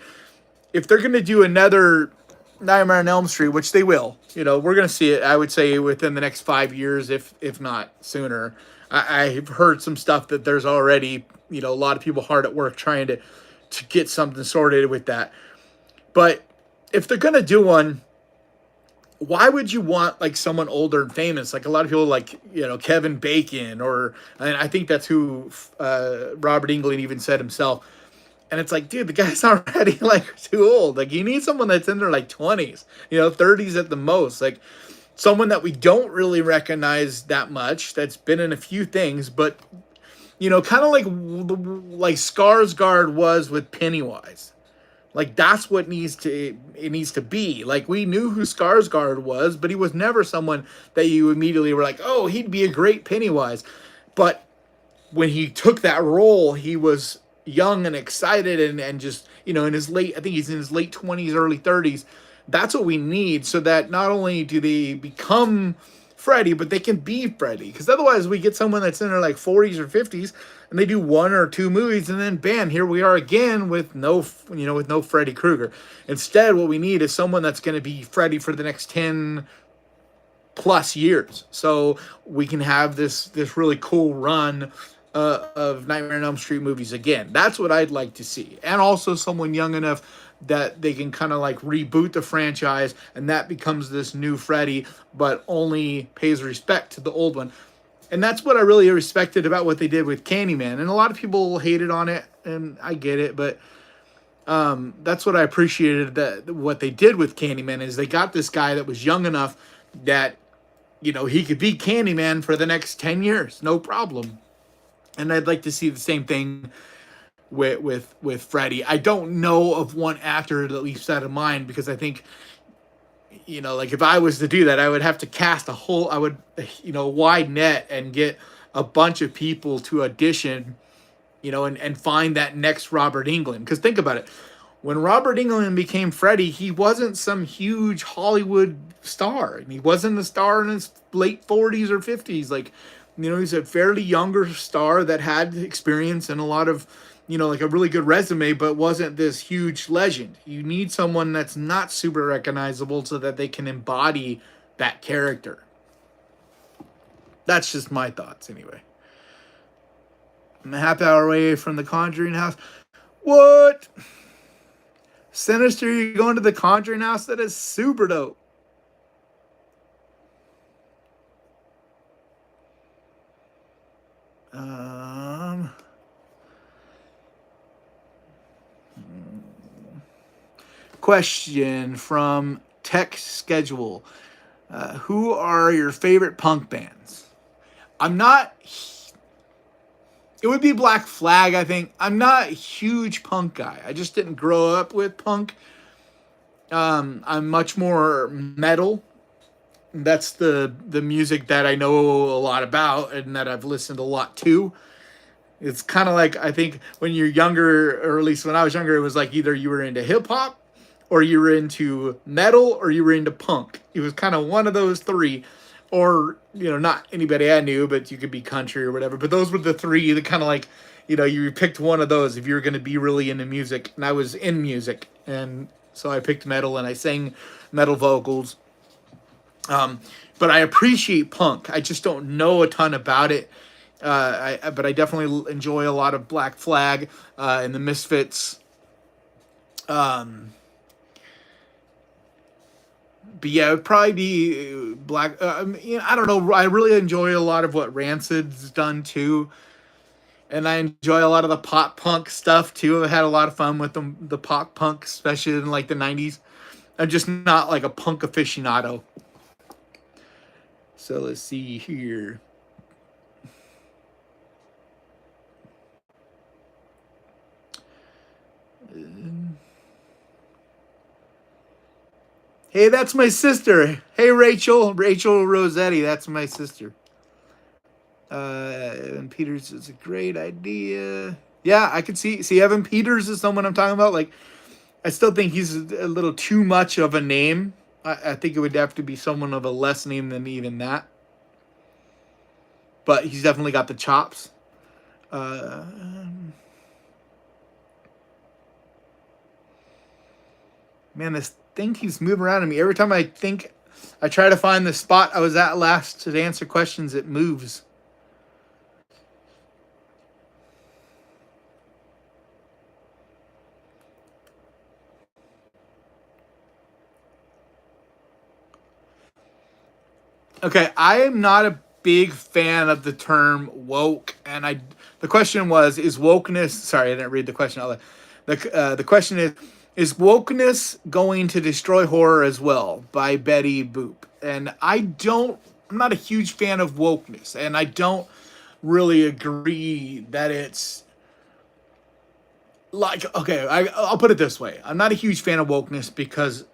if they're gonna do another Nightmare on Elm Street, which they will, we're gonna see it. I would say within the next 5 years, if not sooner. I've heard some stuff that there's already, a lot of people hard at work trying to get something sorted with that. But if they're gonna do one, why would you want like someone older and famous? Like a lot of people, like Kevin Bacon, or and I think that's who Robert Englund even said himself. And it's like, dude, the guy's already like too old. Like you need someone that's in their like 20s, 30s at the most. Like someone that we don't really recognize that much, that's been in a few things, but kind of like Skarsgård was with Pennywise. Like that's what it needs to be. Like we knew who Skarsgård was, but he was never someone that you immediately were like, oh, he'd be a great Pennywise. But when he took that role, he was young and excited and just, in his I think he's in his late 20s, early 30s. That's what we need, so that not only do they become Freddy, but they can be Freddy. Because otherwise, we get someone that's in their like 40s or 50s, and they do one or two movies, and then bam, here we are again with no Freddy Krueger. Instead, what we need is someone that's going to be Freddy for the next 10 plus years, so we can have this really cool run of Nightmare on Elm Street movies again. That's what I'd like to see, and also someone young enough that they can kind of like reboot the franchise, and that becomes this new Freddy, but only pays respect to the old one. And that's what I really respected about what they did with Candyman. And a lot of people hated on it, and I get it, but that's what I appreciated, that what they did with Candyman is they got this guy that was young enough that he could be Candyman for the next 10 years, no problem. And I'd like to see the same thing with Freddy. I don't know of one actor that leaps out of mind, because I think, like if I was to do that, I would have to cast wide net and get a bunch of people to audition, and find that next Robert Englund. Because think about it. When Robert Englund became Freddy, he wasn't some huge Hollywood star. And he wasn't a star in his late 40s or 50s. Like, he's a fairly younger star that had experience and a lot of, like a really good resume, but wasn't this huge legend. You need someone that's not super recognizable so that they can embody that character. That's just my thoughts anyway. I'm a half hour away from the Conjuring house. What? Sinister, you're going to the Conjuring house? That is super dope. Question from Tech Schedule. Who are your favorite punk bands? I'm not... It would be Black Flag, I think. I'm not a huge punk guy. I just didn't grow up with punk. I'm much more metal. That's the music that I know a lot about and that I've listened a lot to. It's kind of like, I think when you're younger, or at least when I was younger, it was like either you were into hip hop, or you were into metal, or you were into punk. It was kind of one of those three. Or, not anybody I knew, but you could be country or whatever. But those were the three that kind of like, you picked one of those if you were going to be really into music. And I was in music. And so I picked metal and I sang metal vocals. But I appreciate punk. I just don't know a ton about it. But I definitely enjoy a lot of Black Flag and the Misfits. But yeah, it would probably be Black. I don't know. I really enjoy a lot of what Rancid's done too, and I enjoy a lot of the pop punk stuff too. I had a lot of fun with the pop punk, especially in like the '90s. I'm just not like a punk aficionado. So let's see here. Hey, that's my sister. Hey, Rachel Rossetti. That's my sister. Evan Peters is a great idea. Yeah, I could see Evan Peters is someone I'm talking about. Like, I still think he's a little too much of a name. I think it would have to be someone of a less name than even that. But he's definitely got the chops. Man, this thing keeps moving around to me. Every time I try to find the spot I was at last to answer questions, it moves. Okay, I am not a big fan of the term woke, and the question was, is wokeness? Sorry, I didn't read the question out loud. The question is wokeness going to destroy horror as well by Betty Boop? And I'm not a huge fan of wokeness, and I don't really agree that it's like, okay, I'll put it this way: I'm not a huge fan of wokeness because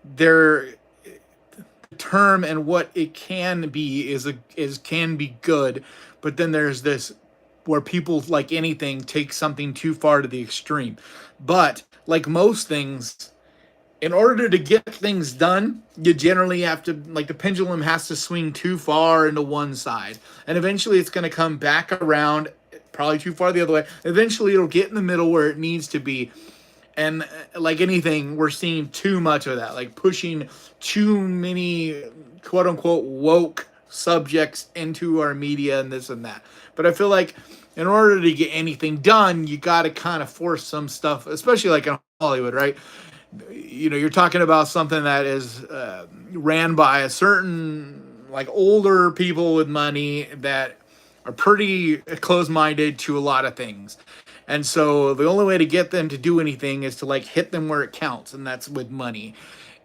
there term and what it can be is can be good, but then there's this where people, like anything, take something too far to the extreme. But like most things, in order to get things done, you generally have to, like, the pendulum has to swing too far into one side, and eventually it's going to come back around, probably too far the other way. Eventually it'll get in the middle where it needs to be. And like anything, we're seeing too much of that, like pushing too many quote unquote woke subjects into our media and this and that. But I feel like in order to get anything done, you got to kind of force some stuff, especially like in Hollywood, right? You know, you're talking about something that is ran by a certain, like, older people with money that are pretty close-minded to a lot of things. And so the only way to get them to do anything is to, like, hit them where it counts, and that's with money.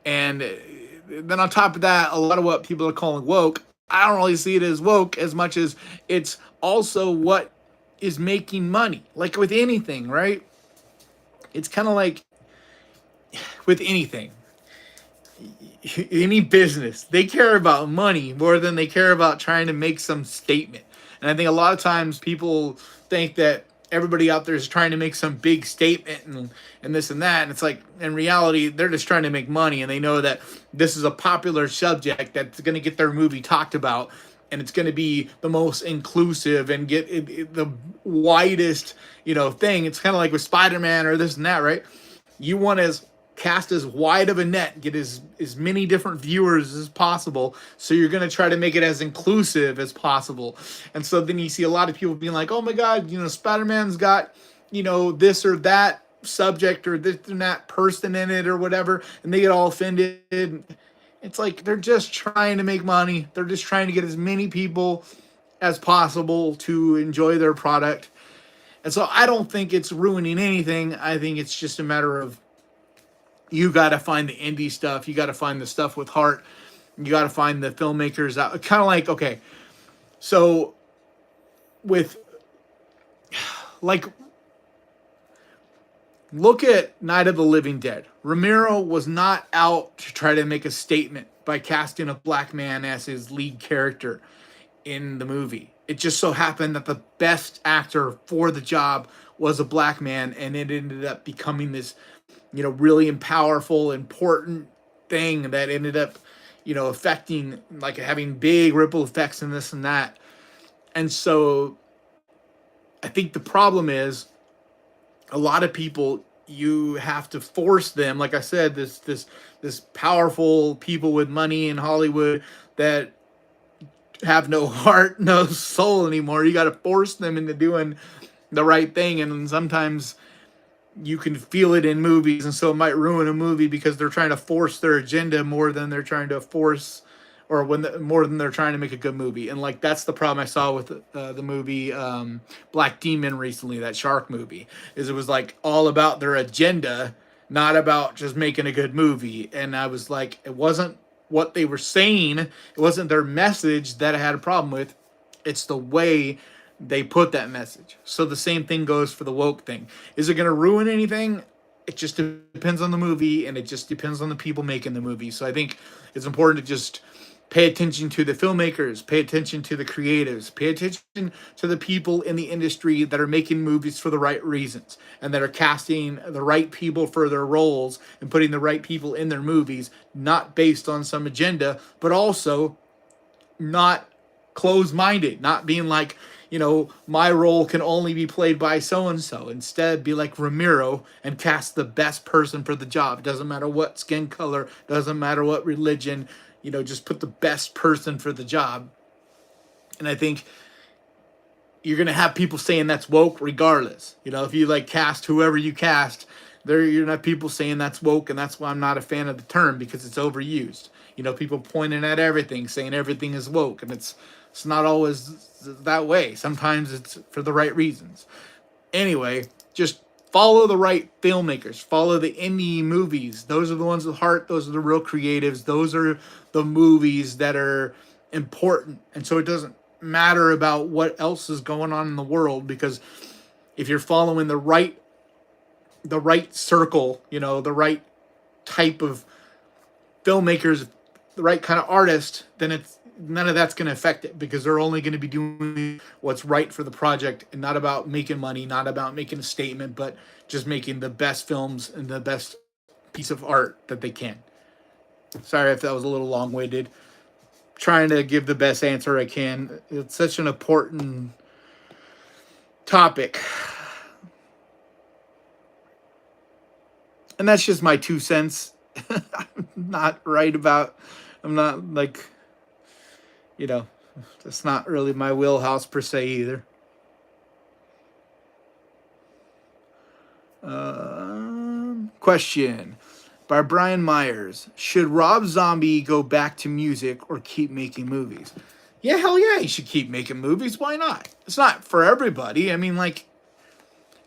And then on top of that, a lot of what people are calling woke, I don't really see it as woke as much as it's also what is making money. Like with anything, right? It's kind of like with anything, any business, they care about money more than they care about trying to make some statement. And I think a lot of times people think that everybody out there is trying to make some big statement and this and that. And it's like, in reality, they're just trying to make money. And they know that this is a popular subject that's going to get their movie talked about. And it's going to be the most inclusive and get the widest, thing. It's kind of like with Spider-Man or this and that, right? You want to cast as wide of a net, get as many different viewers as possible. So you're going to try to make it as inclusive as possible. And so then you see a lot of people being like, oh my God, Spider-Man's got, this or that subject or this and that person in it or whatever. And they get all offended. It's like, they're just trying to make money. They're just trying to get as many people as possible to enjoy their product. And so I don't think it's ruining anything. I think it's just a matter of, you got to find the indie stuff. You got to find the stuff with heart. You got to find the filmmakers out. Kind of like, okay, so with, like, look at Night of the Living Dead. Romero was not out to try to make a statement by casting a black man as his lead character in the movie. It just so happened that the best actor for the job was a black man, and it ended up becoming this, really powerful, important thing that ended up, affecting, like, having big ripple effects and this and that. And so I think the problem is a lot of people, you have to force them, like I said, this powerful people with money in Hollywood that have no heart, no soul anymore. You got to force them into doing the right thing. And sometimes you can feel it in movies, and so it might ruin a movie because they're trying to force their agenda more than they're trying to force, or more than they're trying to make a good movie. And like, that's the problem I saw with the movie Black Demon recently, that shark movie, is it was like all about their agenda, not about just making a good movie. And I was like, it wasn't what they were saying, it wasn't their message that I had a problem with, it's the way they put that message. So the same thing goes for the woke thing. Is it going to ruin anything? It just depends on the movie, and it just depends on the people making the movie. So I think it's important to just pay attention to the filmmakers, pay attention to the creatives, pay attention to the people in the industry that are making movies for the right reasons, and that are casting the right people for their roles and putting the right people in their movies, not based on some agenda, but also not closed-minded, not being like, my role can only be played by so-and-so. Instead, be like Romero and cast the best person for the job. It doesn't matter what skin color, doesn't matter what religion, just put the best person for the job. And I think you're going to have people saying that's woke regardless. If you, like, cast whoever you cast, You're not people saying that's woke, and that's why I'm not a fan of the term, because it's overused. People pointing at everything, saying everything is woke, and it's not always that way. Sometimes it's for the right reasons. Anyway, just follow the right filmmakers, follow the indie movies. Those are the ones with heart. Those are the real creatives. Those are the movies that are important. And so it doesn't matter about what else is going on in the world, because if you're following the right circle, the right type of filmmakers, the right kind of artist, then it's none of that's going to affect it, because they're only going to be doing what's right for the project, and not about making money, not about making a statement, but just making the best films and the best piece of art that they can. Sorry if that was a little long-winded. Trying to give the best answer I can. It's such an important topic. And that's just my 2 cents. I'm not right about, I'm not like, that's not really my wheelhouse per se either. Question by Brian Myers. Should Rob Zombie go back to music or keep making movies? Yeah, hell yeah, he should keep making movies. Why not? It's not for everybody. I mean, like,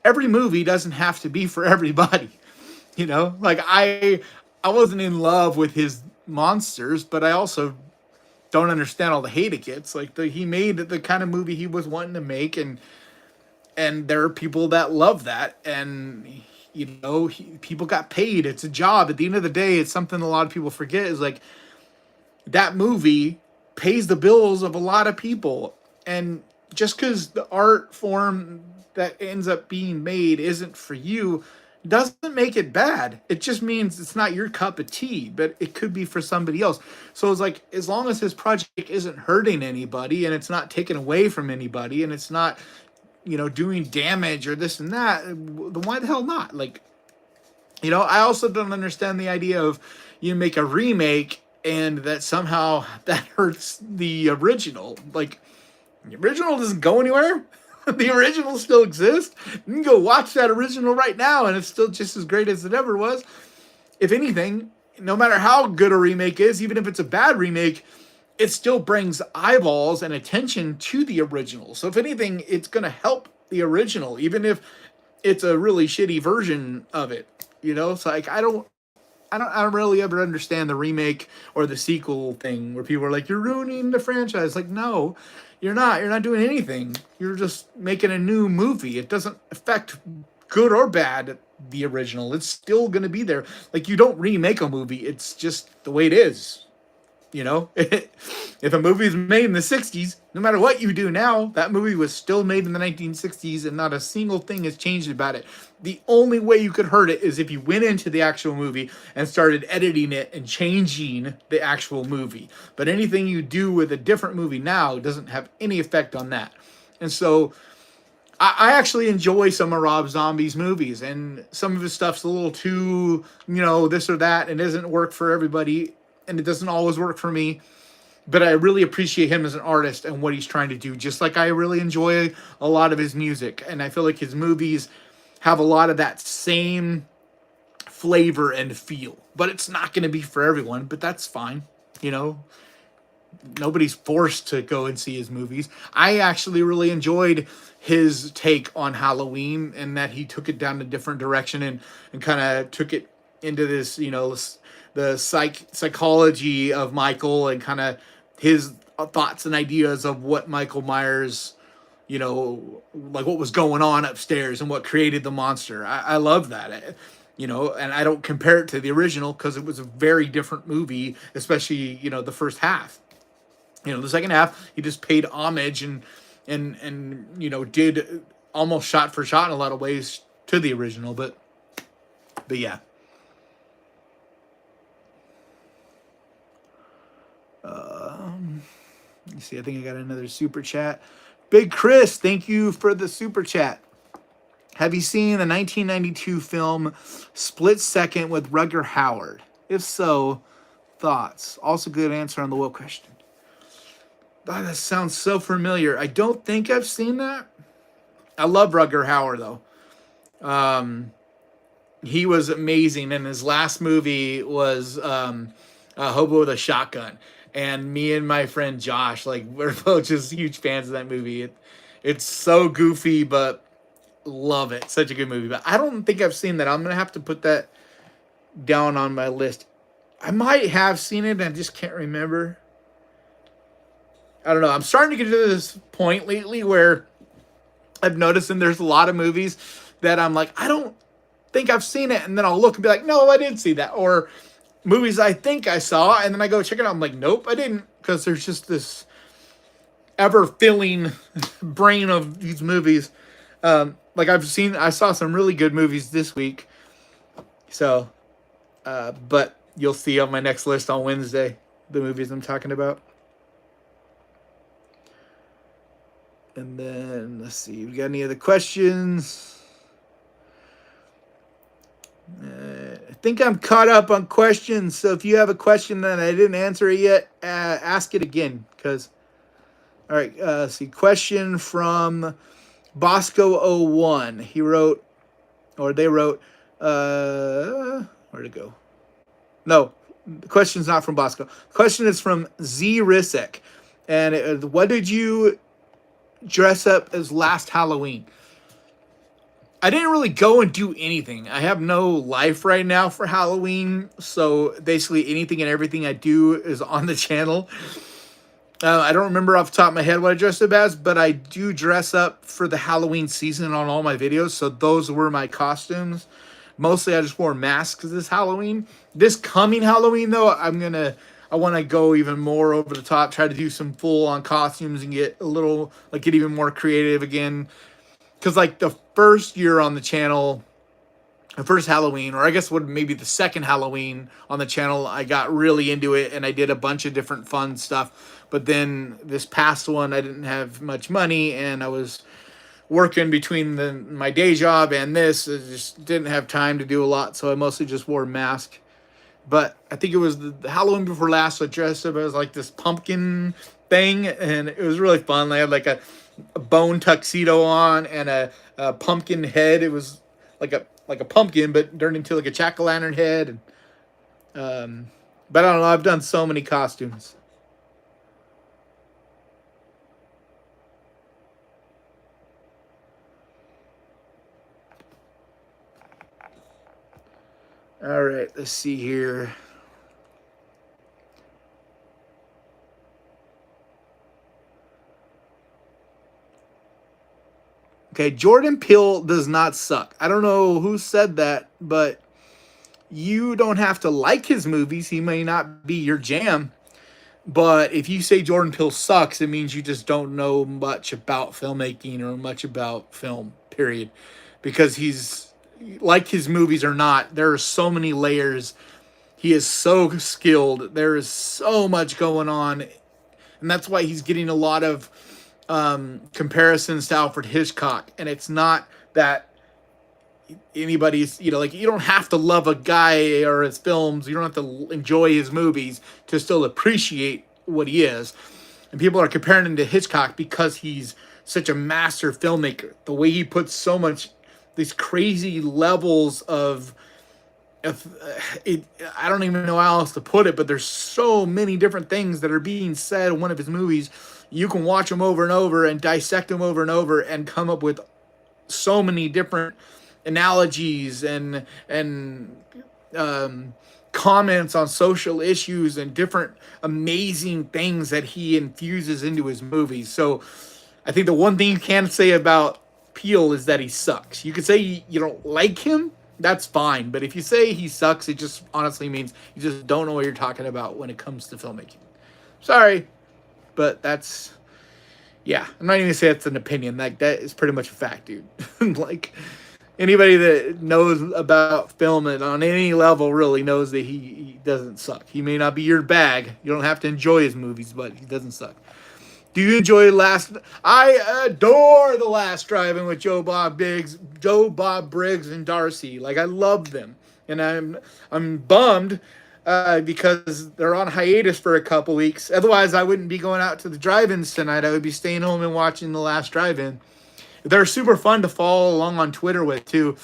every movie doesn't have to be for everybody. Like, I wasn't in love with his monsters, but I also don't understand all the hate it gets. Like, he made the kind of movie he was wanting to make, and there are people that love that, and people got paid. It's a job. At the end of the day, it's something a lot of people forget, is like, that movie pays the bills of a lot of people. And just because the art form that ends up being made isn't for you doesn't make it bad. It just means it's not your cup of tea, but it could be for somebody else. So it's like, as long as his project isn't hurting anybody, and it's not taken away from anybody, and it's not doing damage or this and that, then why the hell not? Like, I also don't understand the idea of you make a remake and that somehow that hurts the original. Like, the original doesn't go anywhere. The original still exists. You can go watch that original right now, and it's still just as great as it ever was. If anything, no matter how good a remake is, even if it's a bad remake, it still brings eyeballs and attention to the original. So if anything, it's going to help the original, even if it's a really shitty version of it. It's like, I don't really ever understand the remake or the sequel thing, where people are like, you're ruining the franchise. Like, no, you're not. You're not doing anything. You're just making a new movie. It doesn't affect, good or bad, the original. It's still going to be there. Like, you don't remake a movie. It's just the way it is. If a movie is made in the 60s, no matter what you do now, that movie was still made in the 1960s, and not a single thing has changed about it. The only way you could hurt it is if you went into the actual movie and started editing it and changing the actual movie. But anything you do with a different movie now doesn't have any effect on that. And so I actually enjoy some of Rob Zombie's movies, and some of his stuff's a little too, this or that, and doesn't work for everybody. And it doesn't always work for me, but I really appreciate him as an artist and what he's trying to do, just like I really enjoy a lot of his music. And I feel like his movies have a lot of that same flavor and feel, but it's not going to be for everyone, but that's fine. Nobody's forced to go and see his movies. I actually really enjoyed his take on Halloween, and that he took it down a different direction, and kind of took it into this, the psychology of Michael, and kind of his thoughts and ideas of what Michael Myers, like what was going on upstairs and what created the monster. I love that, and I don't compare it to the original, because it was a very different movie, especially, the first half. The second half, he just paid homage and did almost shot for shot in a lot of ways to the original, but yeah. Let me see. I think I got another super chat. Big Chris, thank you for the super chat. Have you seen the 1992 film Split Second with Rutger Hauer? If so, thoughts? Also, good answer on the what question. Oh, that sounds so familiar. I don't think I've seen that. I love Rutger Hauer, though. he was amazing. And his last movie was Hobo with a Shotgun. And me and my friend Josh, like, we're both just huge fans of that movie. It's so goofy, but love it. Such a good movie. But I don't think I've seen that. I'm gonna have to put that down on my list. I might have seen it, and I just can't remember. I don't know. I'm starting to get to this point lately where I've noticed, and there's a lot of movies that I'm like, I don't think I've seen it, and then I'll look and be like, no, I didn't see that. Or movies I think I saw, and then I go check it out. I'm like, nope, I didn't, because there's just this ever filling brain of these movies. Like I saw some really good movies this week. So, but you'll see on my next list on Wednesday the movies I'm talking about. And then let's see, we got any other questions? I think I'm caught up on questions. So if you have a question that I didn't answer it yet, ask it again. All right, let's see. Question from Bosco01. He wrote, or they wrote, where'd it go? No, the question's not from Bosco. The question is from Z Risek. And what did you dress up as last Halloween? I didn't really go and do anything. I have no life right now for Halloween. So basically anything and everything I do is on the channel. I don't remember off the top of my head what I dressed up as, but I do dress up for the Halloween season on all my videos. So those were my costumes. Mostly I just wore masks this Halloween. This coming Halloween though, I want to go even more over the top, try to do some full on costumes and get even more creative again. Cause like the first year on the channel, the first Halloween, or I guess maybe the second Halloween on the channel, I got really into it and I did a bunch of different fun stuff. But then this past one, I didn't have much money and I was working between my day job and this. I just didn't have time to do a lot. So I mostly just wore a mask. But I think it was the Halloween before last, so I dressed up as like this pumpkin thing. And it was really fun. I had like a bone tuxedo on and a pumpkin head. It was like a pumpkin, but turned into like a jack-o'-lantern head. And, but I don't know. I've done so many costumes. All right, let's see here. Okay, Jordan Peele does not suck. I don't know who said that, but you don't have to like his movies. He may not be your jam. But if you say Jordan Peele sucks, it means you just don't know much about filmmaking or much about film, period. Because he's, like his movies or not, there are so many layers. He is so skilled. There is so much going on. And that's why he's getting a lot of comparisons to Alfred Hitchcock. And it's not that anybody's, you don't have to love a guy or his films. You don't have to enjoy his movies to still appreciate what he is. And people are comparing him to Hitchcock because he's such a master filmmaker. The way he puts so much, these crazy levels of it, I don't even know how else to put it, but there's so many different things that are being said in one of his movies. You can watch them over and over and dissect them over and over and come up with so many different analogies and comments on social issues and different amazing things that he infuses into his movies. So I think the one thing you can say about Peele is that he sucks. You could say you don't like him, that's fine. But if you say he sucks, it just honestly means you just don't know what you're talking about when it comes to filmmaking. Sorry, but that's, yeah, I'm not even gonna say it's an opinion. Like, that is pretty much a fact, dude. Like, anybody that knows about film and on any level really knows that he doesn't suck. He may not be your bag. You don't have to enjoy his movies, but he doesn't suck. Do you enjoy I adore The Last Drive-In with Joe Bob Briggs and Darcy. Like, I love them. And I'm bummed because they're on hiatus for a couple weeks. Otherwise, I wouldn't be going out to the drive-ins tonight. I would be staying home and watching The Last Drive-In. They're super fun to follow along on Twitter with, too.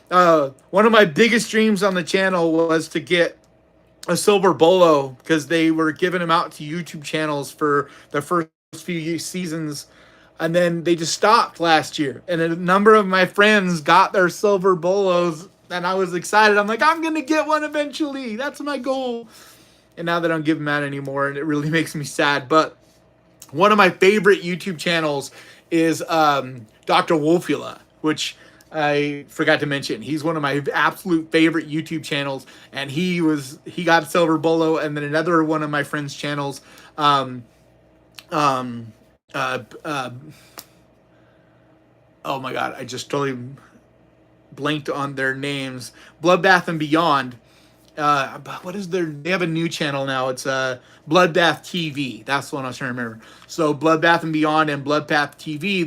One of my biggest dreams on the channel was to get a silver bolo because they were giving them out to YouTube channels for the first few seasons, and then they just stopped last year. And a number of my friends got their silver bolos, and I was excited. I'm like, I'm gonna get one eventually. That's my goal. And now they don't give them out anymore, and it really makes me sad. But one of my favorite YouTube channels is Dr. Wolfula, which I forgot to mention. He's one of my absolute favorite YouTube channels, and he got a silver bolo. And then another one of my friends' channels, um, um, uh, uh, oh my god, I just totally blanked on their names. Bloodbath and Beyond. What is their? They have a new channel now. It's Bloodbath TV. That's the one I was trying to remember. So Bloodbath and Beyond and Bloodbath TV.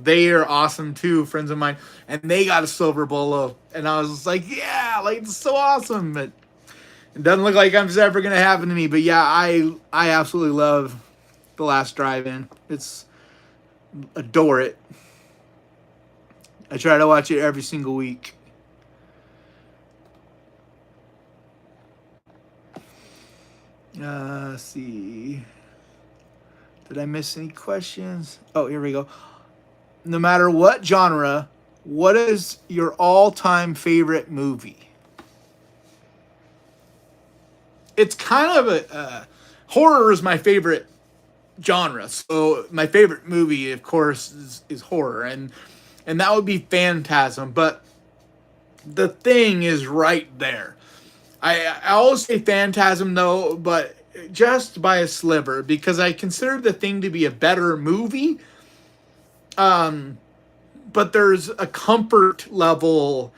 They are awesome too, friends of mine, and they got a silver bolo, and I was just like, yeah, like it's so awesome. But it doesn't look like it's ever gonna happen to me. But yeah, I absolutely love The Last Drive-In. It's adore it. I try to watch it every single week. Let's see. Did I miss any questions? Oh, here we go. No matter what genre, what is your all-time favorite movie? It's kind of horror is my favorite genre. So my favorite movie, of course, is horror, and that would be Phantasm. But The Thing is right there. I always say Phantasm though, but just by a sliver, because I consider The Thing to be a better movie. But there's a comfort level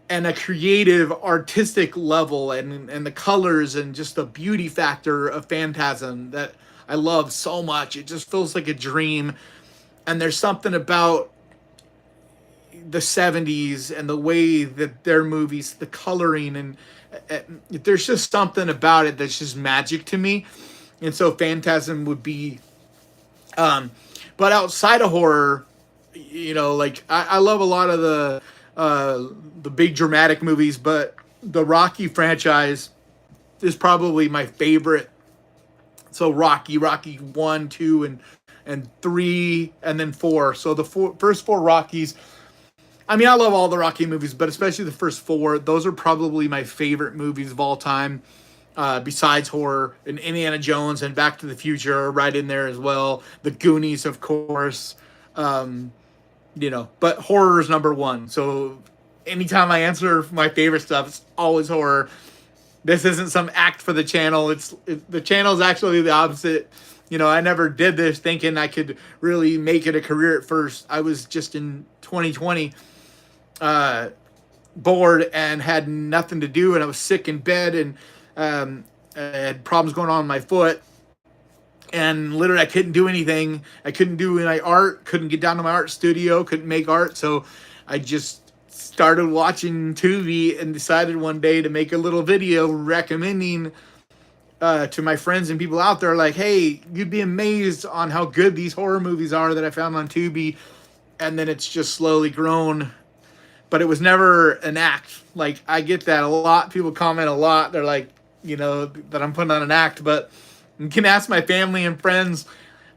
and a creative artistic level and the colors and just the beauty factor of Phantasm that I love so much. It just feels like a dream. And there's something about the 70s and the way that their movies, the coloring, and there's just something about it that's just magic to me. And so Phantasm would be, but outside of horror, like I love a lot of the big dramatic movies, but the Rocky franchise is probably my favorite. So Rocky 1, 2, and 3, and then 4. So the first 4 Rockies, I mean, I love all the Rocky movies, but especially the first 4. Those are probably my favorite movies of all time, besides horror. And Indiana Jones and Back to the Future are right in there as well. The Goonies, of course. But horror is number 1. So anytime I answer my favorite stuff, it's always horror. This isn't some act for the channel. The channel is actually the opposite. I never did this thinking I could really make it a career at first. I was just in 2020 bored and had nothing to do, and I was sick in bed, and I had problems going on with my foot, and literally I couldn't do anything. I couldn't do any art, couldn't get down to my art studio, couldn't make art, so I just started watching Tubi and decided one day to make a little video recommending to my friends and people out there, like, hey, you'd be amazed on how good these horror movies are that I found on Tubi. And then it's just slowly grown. But it was never an act. Like, I get that a lot. People comment a lot. They're like, that I'm putting on an act. But you can ask my family and friends.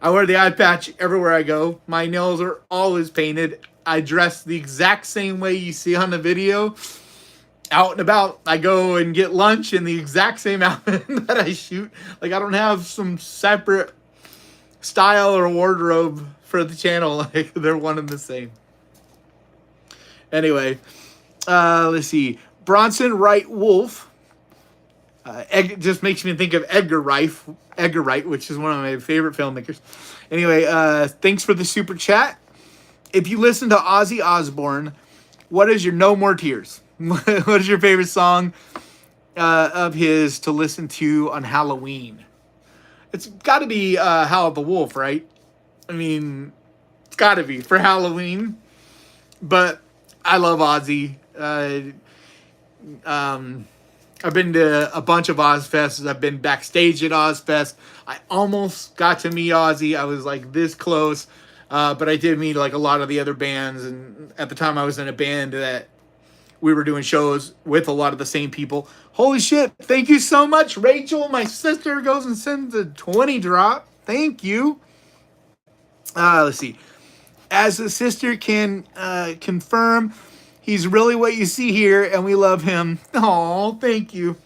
I wear the eye patch everywhere I go. My nails are always painted. I dress the exact same way you see on the video. Out and about, I go and get lunch in the exact same outfit that I shoot. Like, I don't have some separate style or wardrobe for the channel. Like, they're one and the same. Anyway, let's see. Bronson Wright Wolf. It just makes me think of Edgar Wright, which is one of my favorite filmmakers. Anyway, thanks for the super chat. If you listen to Ozzy Osbourne, what is your No More Tears? What is your favorite song of his to listen to on Halloween? It's got to be Howl of the Wolf, right? I mean, it's got to be for Halloween. But I love Ozzy. I've been to a bunch of Ozfests. I've been backstage at Ozfest. I almost got to meet Ozzy. I was like this close. But I did meet like a lot of the other bands. And at the time I was in a band that we were doing shows with a lot of the same people. Holy shit. Thank you so much, Rachel. My sister goes and sends a 20 drop. Thank you. Let's see. As the sister can confirm, he's really what you see here, and we love him. Oh, thank you.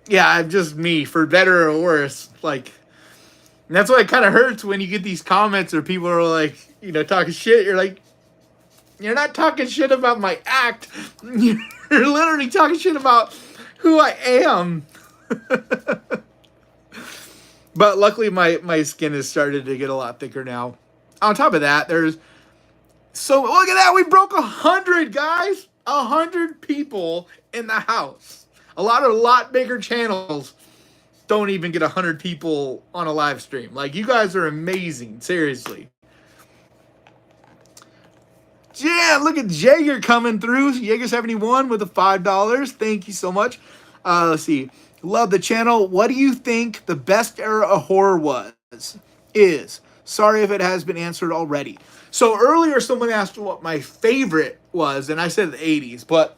Yeah, I'm just me, for better or worse. Like, and that's why it kind of hurts when you get these comments or people are like, you know, talking shit. You're like, you're not talking shit about my act. You're literally talking shit about who I am. But luckily, my skin has started to get a lot thicker now. On top of that, so look at that. We broke 100, guys. 100 people in the house. A lot bigger channels don't even get 100 people on a live stream. Like, you guys are amazing. Seriously. Yeah, look at Jaeger coming through. Jaeger71 with the $5. Thank you so much. Let's see. Love the channel. What do you think the best era of horror is? Sorry if it has been answered already. So earlier someone asked what my favorite was, and I said the 80s. But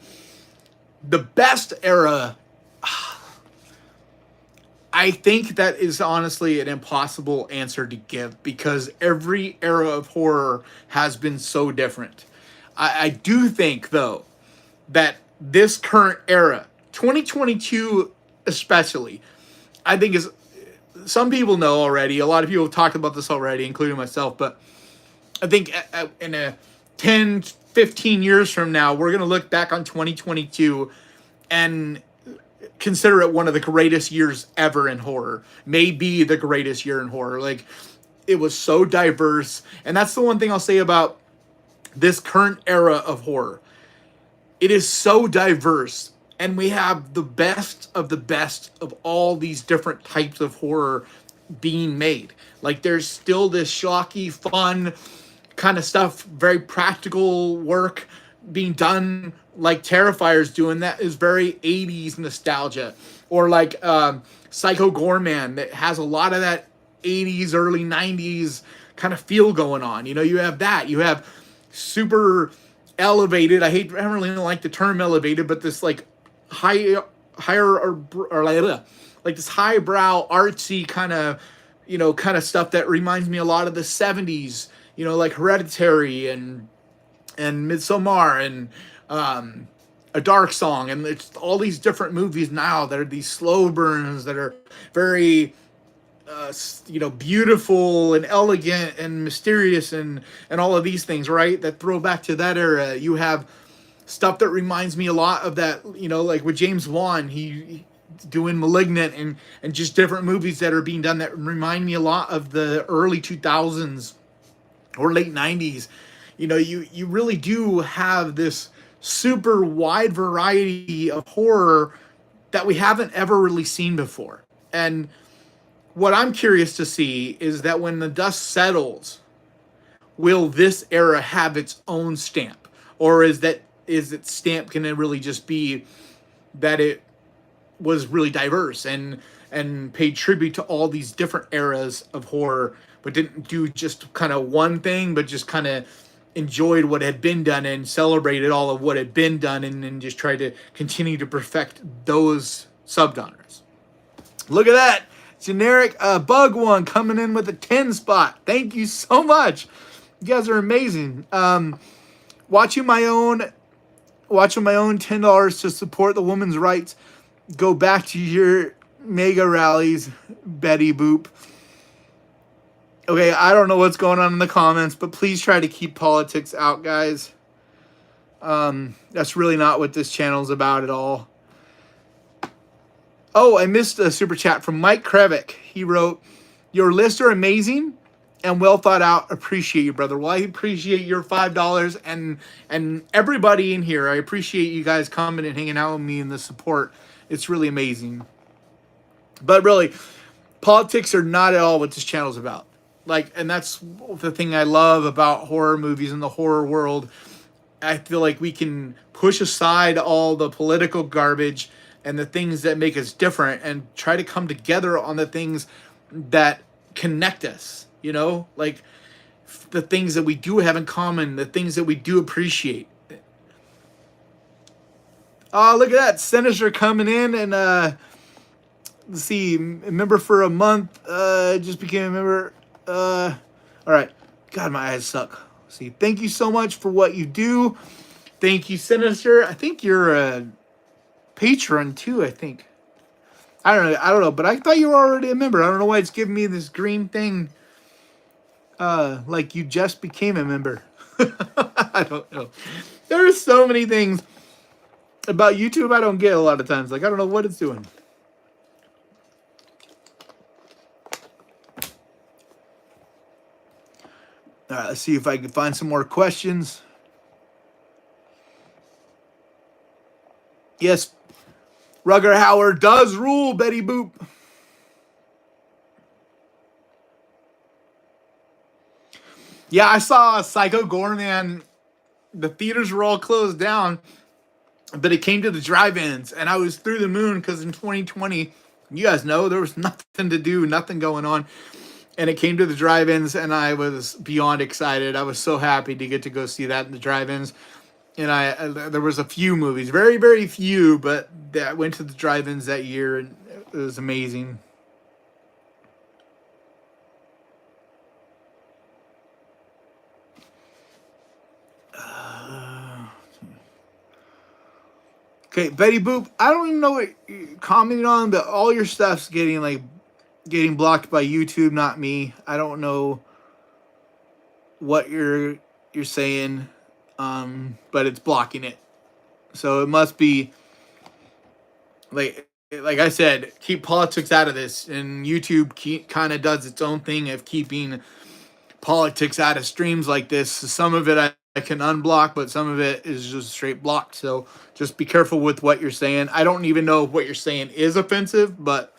the best era, I think that is honestly an impossible answer to give, because every era of horror has been so different. I do think, though, that this current era, 2022 especially, I think is, some people know already, a lot of people have talked about this already, including myself, but I think in a 10, 15 years from now, we're going to look back on 2022 and consider it one of the greatest years ever in horror. Maybe the greatest year in horror. Like, it was so diverse. And that's the one thing I'll say about this current era of horror. It is so diverse. And we have the best of all these different types of horror being made. Like, there's still this shocky, fun kind of stuff, very practical work being done, like Terrifier's doing, that is very 80s nostalgia. Or like Psycho Goreman, that has a lot of that 80s, early 90s kind of feel going on. You know, you have that. You have super elevated, I don't really like the term elevated, but this like higher or like this highbrow artsy kind of, you know, kind of stuff that reminds me a lot of the 70s, you know, like Hereditary and Midsommar and A Dark Song, and it's all these different movies now that are these slow burns that are very you know, beautiful and elegant and mysterious and all of these things, right, that throw back to that era. You have stuff that reminds me a lot of that, you know, like with James Wan, he doing Malignant and just different movies that are being done that remind me a lot of the early 2000s or late 90s. You know, you really do have this super wide variety of horror that we haven't ever really seen before. And what I'm curious to see is that when the dust settles, will this era have its own stamp? Or is its stamp going to really just be that it was really diverse and paid tribute to all these different eras of horror, but didn't do just kind of one thing, but just kind of enjoyed what had been done and celebrated all of what had been done, and then just tried to continue to perfect those subgenres. Look at that. Generic Bug One coming in with a 10 spot. Thank you so much. You guys are amazing. Watching my own $10 to support the women's rights. Go back to your mega rallies, Betty Boop. Okay, I don't know what's going on in the comments, but please try to keep politics out, guys. That's really not what this channel is about at all. Oh, I missed a super chat from Mike Krevick. He wrote, "Your lists are amazing and well thought out. Appreciate you, brother." Well, I appreciate your $5 and everybody in here. I appreciate you guys coming and hanging out with me and the support. It's really amazing. But really, politics are not at all what this channel is about. Like, and that's the thing I love about horror movies and the horror world. I feel like we can push aside all the political garbage and the things that make us different and try to come together on the things that connect us, you know, like the things that we do have in common, the things that we do appreciate. Oh, look at that. Sinister coming in and let's see, a member for a month. Just became a member. All right. God, my eyes suck. See, thank you so much for what you do. Thank you, Sinister. I think you're a patron too. I think. I don't know. I don't know, but I thought you were already a member. I don't know why it's giving me this green thing. Like you just became a member. I don't know. There's so many things about YouTube I don't get a lot of times. Like I don't know what it's doing. All right, let's see if I can find some more questions. Yes, Rugger Howard does rule, Betty Boop. Yeah, I saw Psycho Gorman. The theaters were all closed down, but it came to the drive-ins, and I was through the moon because in 2020, you guys know, there was nothing to do, nothing going on. And it came to the drive-ins, and I was beyond excited. I was so happy to get to go see that in the drive-ins. And there was a few movies, very, very few, but that went to the drive-ins that year, and it was amazing. Okay, Betty Boop, I don't even know what you're commenting on, but all your stuff's getting blocked by YouTube, not me. I don't know what you're saying, but it's blocking it. So it must be like I said, keep politics out of this, and YouTube kind of does its own thing of keeping politics out of streams like this. Some of it I can unblock, but some of it is just straight blocked. So just be careful with what you're saying. I don't even know if what you're saying is offensive, but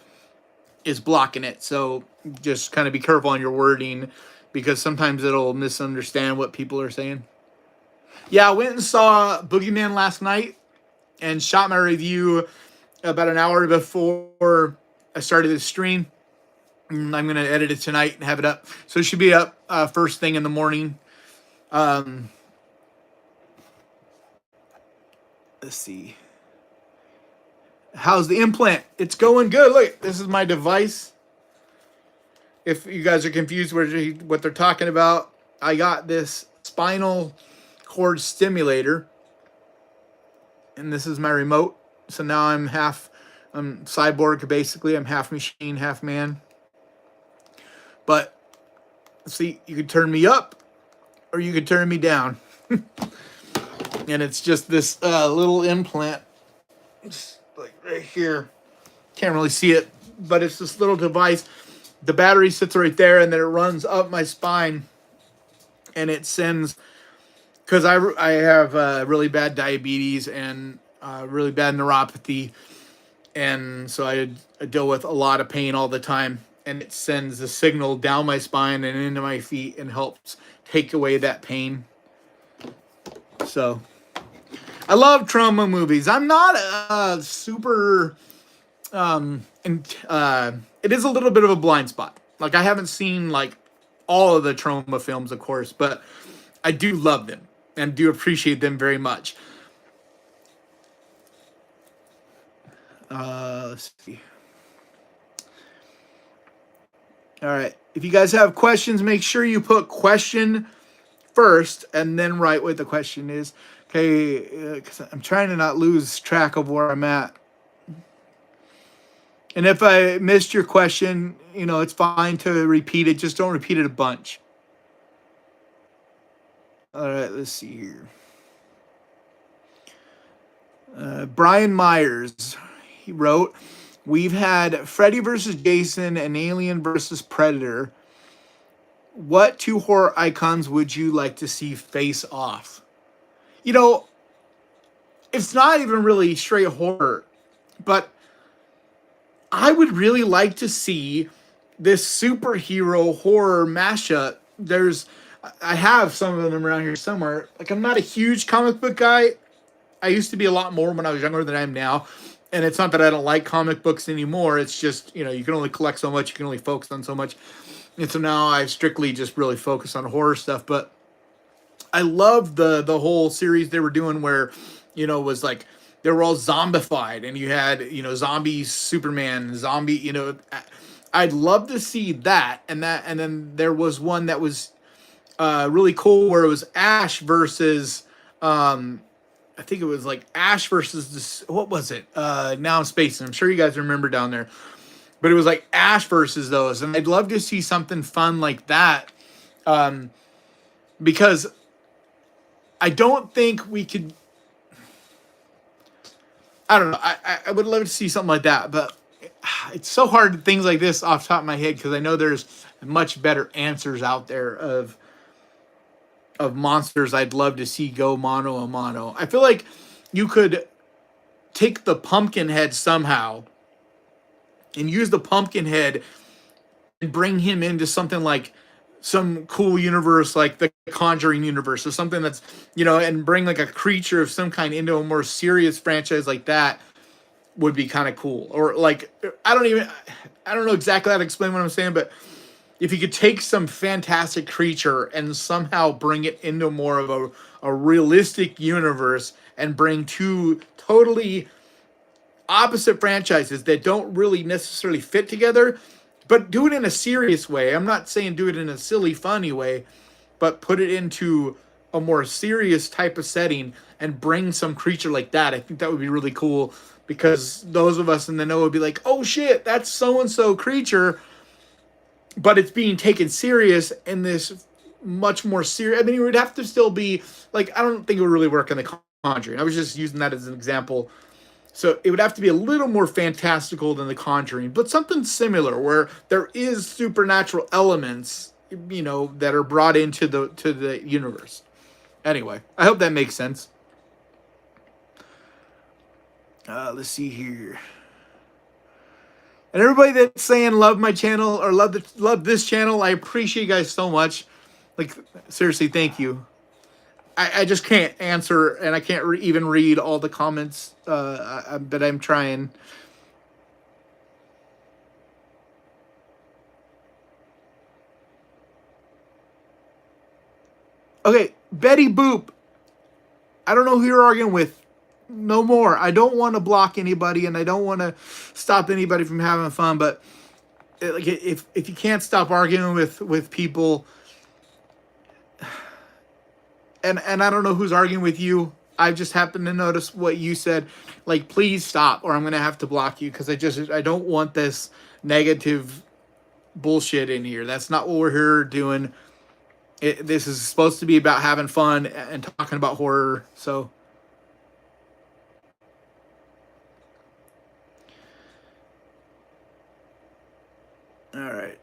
it's blocking it. So just kind of be careful on your wording because sometimes it'll misunderstand what people are saying. Yeah, I went and saw Boogeyman last night and shot my review about an hour before I started the stream. I'm going to edit it tonight and have it up. So it should be up first thing in the morning. Let's see. How's the implant? It's going good. Look, this is my device. If you guys are confused what they're talking about, I got this spinal cord stimulator. And this is my remote. So now I'm cyborg basically. I'm half machine, half man. But see, you could turn me up or you could turn me down. And it's just this little implant. It's like right here. Can't really see it, but it's this little device. The battery sits right there, and then it runs up my spine, and it sends, because I have really bad diabetes and really bad neuropathy, and so I deal with a lot of pain all the time, and it sends the signal down my spine and into my feet and helps take away that pain. So I love trauma movies. I'm not a super it is a little bit of a blind spot. Like I haven't seen like all of the trauma films, of course, but I do love them and do appreciate them very much. Let's see. All right. If you guys have questions, make sure you put question first and then write what the question is. Okay, because I'm trying to not lose track of where I'm at. And if I missed your question, it's fine to repeat it. Just don't repeat it a bunch. All right, let's see here. Brian Myers, he wrote, we've had Freddy versus Jason and Alien versus Predator. What two horror icons would you like to see face off? It's not even really straight horror, but I would really like to see this superhero horror mashup. I have some of them around here somewhere. Like, I'm not a huge comic book guy. I used to be a lot more when I was younger than I am now. And it's not that I don't like comic books anymore. It's just, you can only collect so much. You can only focus on so much. And so now I strictly just really focus on horror stuff. But I love the whole series they were doing where, was like they were all zombified, and you had, you know, zombie Superman, zombie, you know. I'd love to see that, and then there was one that was really cool where it was Ash versus, I think it was like Ash versus this. What was it? Now I'm spacing. I'm sure you guys remember down there, but it was like Ash versus those, and I'd love to see something fun like that, because I don't think we could. I don't know. I would love to see something like that, but it's so hard things like this off the top of my head because I know there's much better answers out there of monsters I'd love to see go mano a mano. I feel like you could take the pumpkin head somehow and use the pumpkin head and bring him into something like some cool universe like the Conjuring universe or something that's, you know, and bring like a creature of some kind into a more serious franchise like that would be kind of cool. Or like, I don't know exactly how to explain what I'm saying, but if you could take some fantastic creature and somehow bring it into more of a realistic universe and bring two totally opposite franchises that don't really necessarily fit together, but do it in a serious way. I'm not saying do it in a silly, funny way, but put it into a more serious type of setting and bring some creature like that. I think that would be really cool because those of us in the know would be like, oh shit, that's so-and-so creature, but it's being taken serious in this much more serious. I mean, it would have to still be like, I don't think it would really work in the Conjuring. I was just using that as an example. So it would have to be a little more fantastical than The Conjuring, but something similar where there is supernatural elements, you know, that are brought into the universe. Anyway, I hope that makes sense. Let's see here. And everybody that's saying love my channel or love this channel, I appreciate you guys so much. Like, seriously, thank you. I just can't answer, and I can't even read all the comments, but I'm trying. Okay, Betty Boop. I don't know who you're arguing with. No more. I don't want to block anybody, and I don't want to stop anybody from having fun. But like, if you can't stop arguing with people, and I don't know who's arguing with you. I just happened to notice what you said. Like, please stop, or I'm gonna have to block you because I don't want this negative bullshit in here. That's not what we're here doing. This is supposed to be about having fun and talking about horror. So, all right.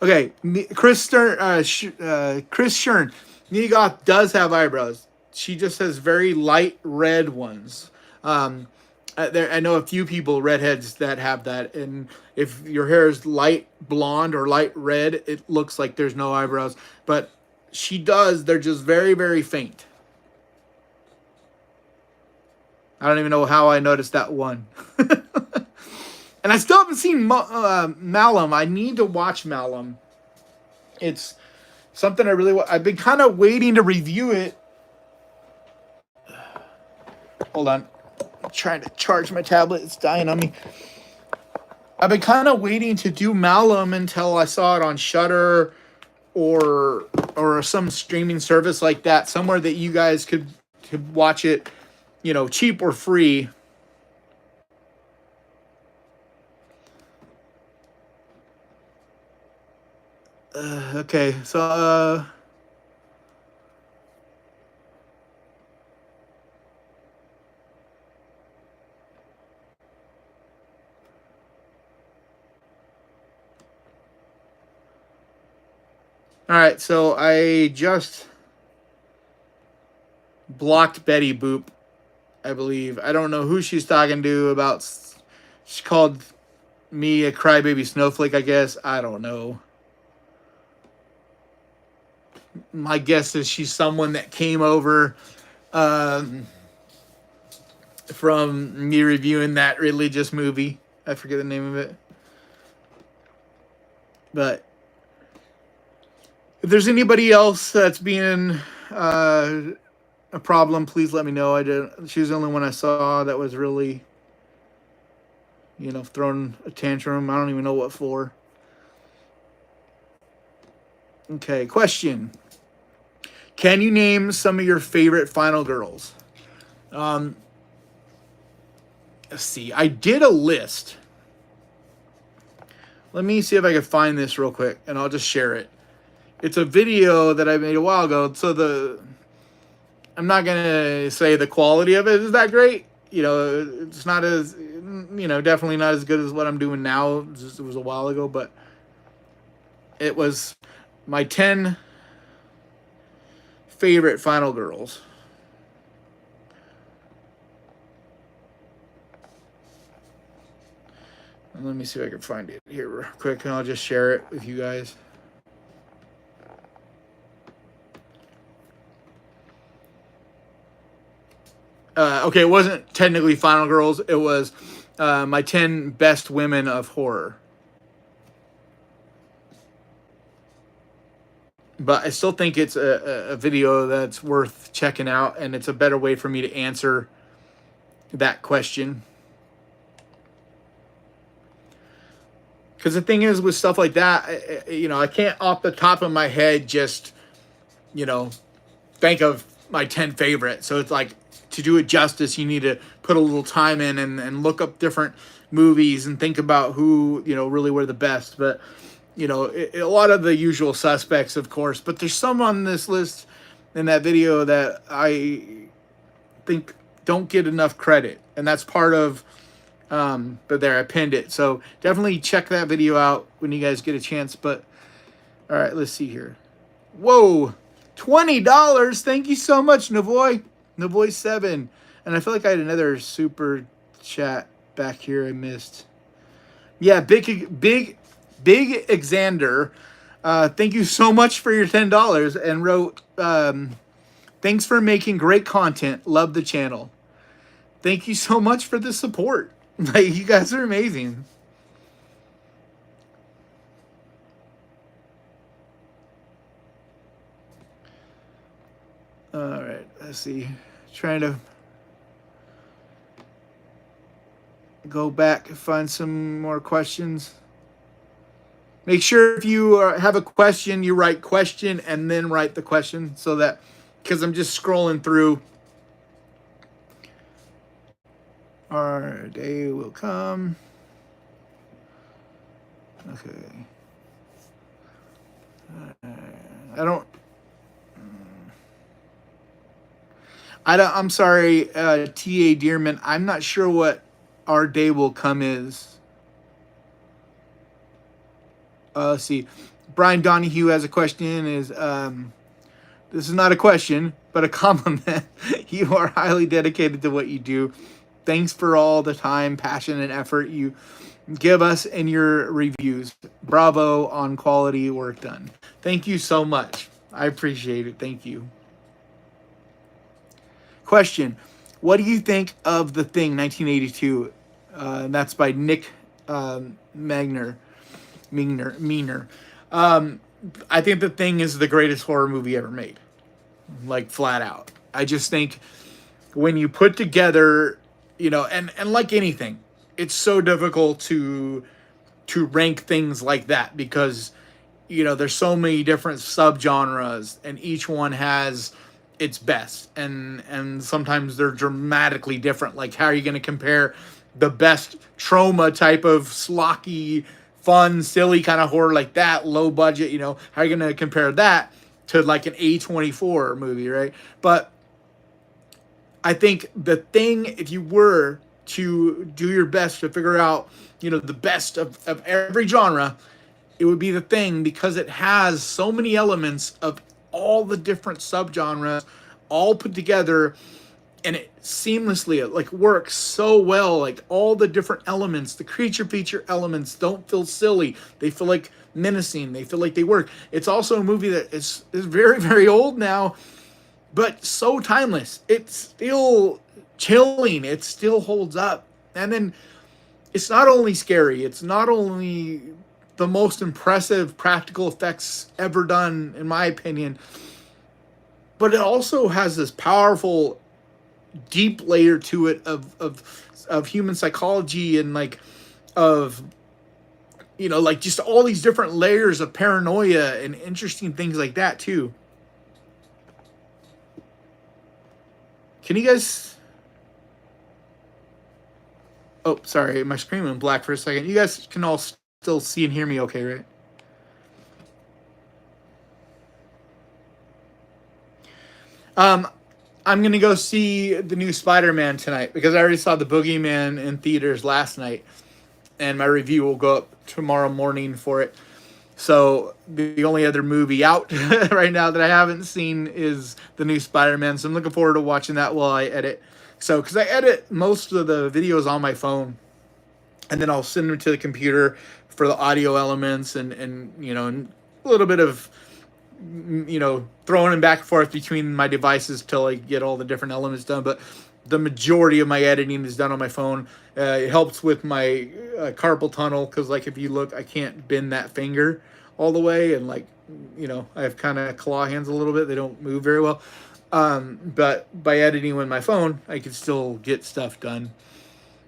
Okay, Chris Stern, Chris Shern. Negoth does have eyebrows. She just has very light red ones. I know a few people, redheads, that have that. And if your hair is light blonde or light red, it looks like there's no eyebrows. But she does. They're just very, very faint. I don't even know how I noticed that one. And I still haven't seen Malum. I need to watch Malum. It's something I really want. I've been kind of waiting to review it. Hold on. I'm trying to charge my tablet. It's dying on me. I've been kind of waiting to do Malum until I saw it on Shudder or some streaming service like that. Somewhere that you guys could watch it, you know, cheap or free. Okay, so all right, so I just blocked Betty Boop, I believe. I don't know who she's talking to about. She called me a crybaby snowflake, I guess. I don't know. My guess is she's someone that came over from me reviewing that religious movie. I forget the name of it. But if there's anybody else that's being a problem, please let me know. I did. She was the only one I saw that was really, throwing a tantrum. I don't even know what for. Okay, question. Can you name some of your favorite final girls? Um, let's see. I did a list. Let me see if I can find this real quick, and I'll just share it. It's a video that I made a while ago. So I'm not gonna say the quality of it is that great. It's not as, definitely not as good as what I'm doing now. It was a while ago, but it was my 10 favorite final girls. And let me see if I can find it here real quick, and I'll just share it with you guys. Okay, it wasn't technically final girls. It was my 10 best women of horror. But I still think it's a video that's worth checking out, and it's a better way for me to answer that question. Because the thing is, with stuff like that, I can't off the top of my head just, think of my 10 favorite. So it's like, to do it justice, you need to put a little time in and look up different movies and think about who, really were the best. But, a lot of the usual suspects, of course. But there's some on this list in that video that I think don't get enough credit. And that's part of, but there, I pinned it. So definitely check that video out when you guys get a chance. But, all right, let's see here. Whoa, $20. Thank you so much, Navoy. Navoy7. And I feel like I had another super chat back here I missed. Yeah, Big Xander. Thank you so much for your $10 and wrote, thanks for making great content. Love the channel. Thank you so much for the support. Like, you guys are amazing. All right, let's see. Trying to go back and find some more questions. Make sure if you have a question, you write question and then write the question, so that, because I'm just scrolling through. Our day will come. Okay. I'm sorry, T.A. Dearman. I'm not sure what our day will come is. Let's see. Brian Donahue has a question. This is not a question, but a compliment. You are highly dedicated to what you do. Thanks for all the time, passion, and effort you give us in your reviews. Bravo on quality work done. Thank you so much. I appreciate it. Thank you. Question. What do you think of The Thing, 1982? That's by Nick Meaner. I think The Thing is the greatest horror movie ever made. Like, flat out. I just think when you put together, and like anything, it's so difficult to rank things like that, because, there's so many different subgenres and each one has its best, and sometimes they're dramatically different. Like, how are you going to compare the best trauma type of schlocky, fun, silly kind of horror like that, low budget, how are you going to compare that to like an A24 movie, right? But I think The Thing, if you were to do your best to figure out, the best of every genre, it would be The Thing, because it has so many elements of all the different subgenres all put together, and it seamlessly, it works so well. Like, all the different elements, the creature feature elements don't feel silly. They feel like menacing. They feel like they work. It's also a movie that is very, very old now, but so timeless. It's still chilling. It still holds up. And then it's not only scary, it's not only the most impressive practical effects ever done, in my opinion, but it also has this powerful, deep layer to it of human psychology and like of like just all these different layers of paranoia and interesting things like that too. Can you guys? Oh, sorry, my screen went black for a second. You guys can all still see and hear me, okay, right? I'm gonna go see the new Spider-Man tonight because I already saw the Boogeyman in theaters last night, and my review will go up tomorrow morning for it. So the only other movie out right now that I haven't seen is the new Spider-Man. So I'm looking forward to watching that while I edit. So because I edit most of the videos on my phone, and then I'll send them to the computer for the audio elements and and a little bit of throwing them back and forth between my devices till I get all the different elements done. But the majority of my editing is done on my phone. It helps with my carpal tunnel because, like, if you look, I can't bend that finger all the way, and like, I have kind of claw hands a little bit. They don't move very well. But by editing with my phone, I can still get stuff done.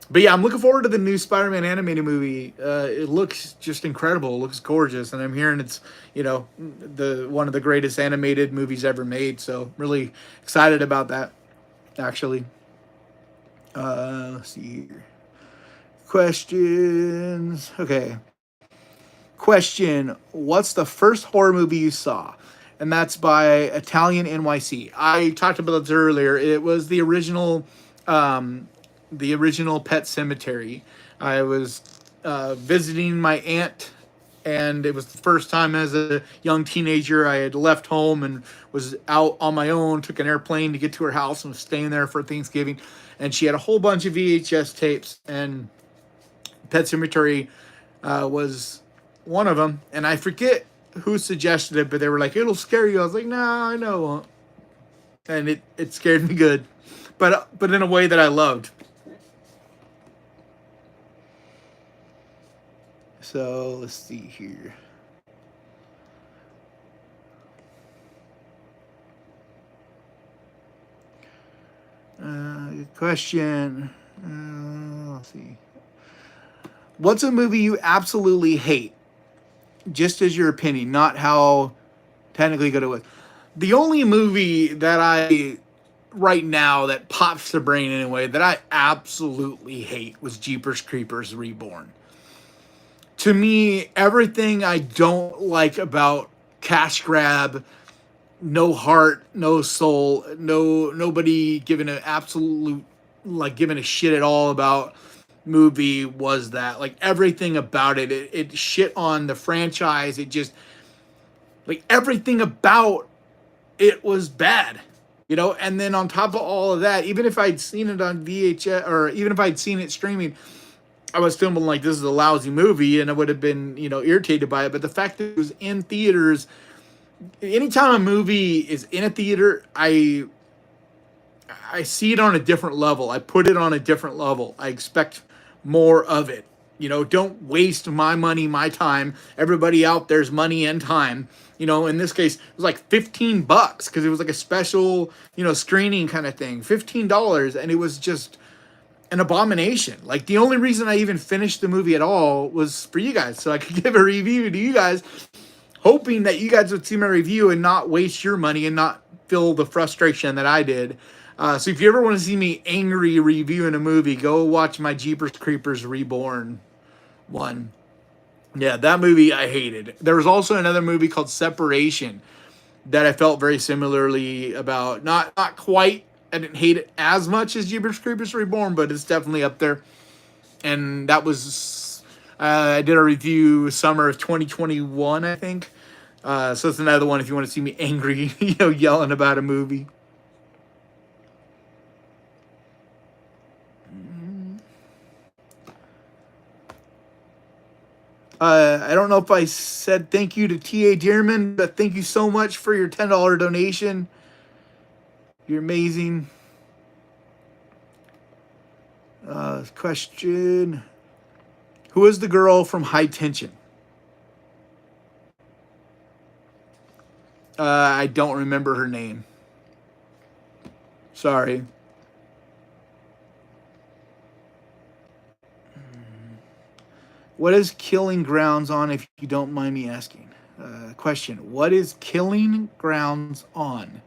But yeah, I'm looking forward to the new Spider-Man animated movie. It looks just incredible. It looks gorgeous, and I'm hearing it's the one of the greatest animated movies ever made. So really excited about that. Actually, let's see here. Questions. Okay. Question: what's the first horror movie you saw? And that's by Italian NYC. I talked about this earlier. It was the original. The original Pet Cemetery. I was visiting my aunt, and it was the first time as a young teenager I had left home and was out on my own, took an airplane to get to her house and was staying there for Thanksgiving. And she had a whole bunch of VHS tapes, and Pet Cemetery was one of them. And I forget who suggested it, but they were like, it'll scare you. I was like, nah, I know it won't. And it scared me good, but in a way that I loved. So let's see here. Good question. Let's see. What's a movie you absolutely hate? Just as your opinion, not how technically good it was. The only movie that I right now that pops the brain anyway that I absolutely hate was Jeepers Creepers Reborn. To me, everything I don't like about cash grab, no heart, no soul, nobody giving an absolute giving a shit at all about movie was that. Like everything about it shit on the franchise. It just like everything about it was bad. And then on top of all of that, even if I'd seen it on VHS or even if I'd seen it streaming, I was still like, this is a lousy movie, and I would have been, irritated by it. But the fact that it was in theaters, anytime a movie is in a theater, I see it on a different level. I put it on a different level. I expect more of it. Don't waste my money, my time. Everybody out there's money and time. In this case, it was like $15 because it was like a special, screening kind of thing. $15, and it was just an abomination. Like the only reason I even finished the movie at all was for you guys, so I could give a review to you guys, hoping that you guys would see my review and not waste your money and not feel the frustration that I did. So if you ever want to see me angry reviewing a movie, go watch my Jeepers Creepers Reborn one. Yeah, that movie I hated. There was also another movie called Separation that I felt very similarly about. Not quite. I didn't hate it as much as Jeepers Creepers Reborn, but it's definitely up there. And that was, I did a review summer of 2021, I think. So it's another one if you want to see me angry, yelling about a movie. I don't know if I said thank you to T.A. Dearman, but thank you so much for your $10 donation. You're amazing. Question. Who is the girl from High Tension? I don't remember her name. Sorry. What is Killing Grounds on, if you don't mind me asking? Question. What is Killing Grounds on?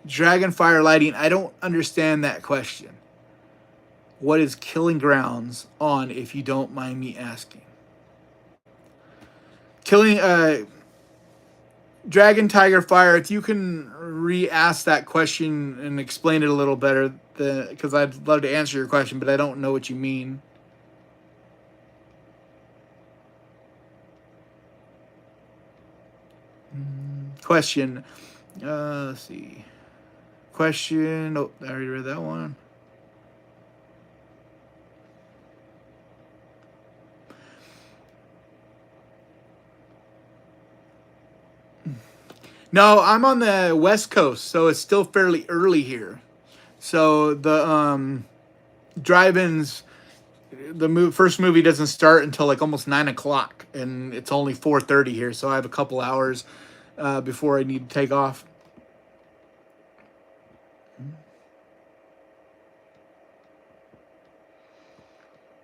Dragonfire Lighting. I don't understand that question. What is Killing Grounds on, if you don't mind me asking? Killing Dragon Tiger Fire. If you can re-ask that question and explain it a little better, because I'd love to answer your question, but I don't know what you mean. Question. Let's see. Question. Oh, I already read that one. No, I'm on the West Coast, so it's still fairly early here. So the drive-ins, first movie doesn't start until like almost 9 o'clock, and it's only 4:30 here, so I have a couple hours before I need to take off.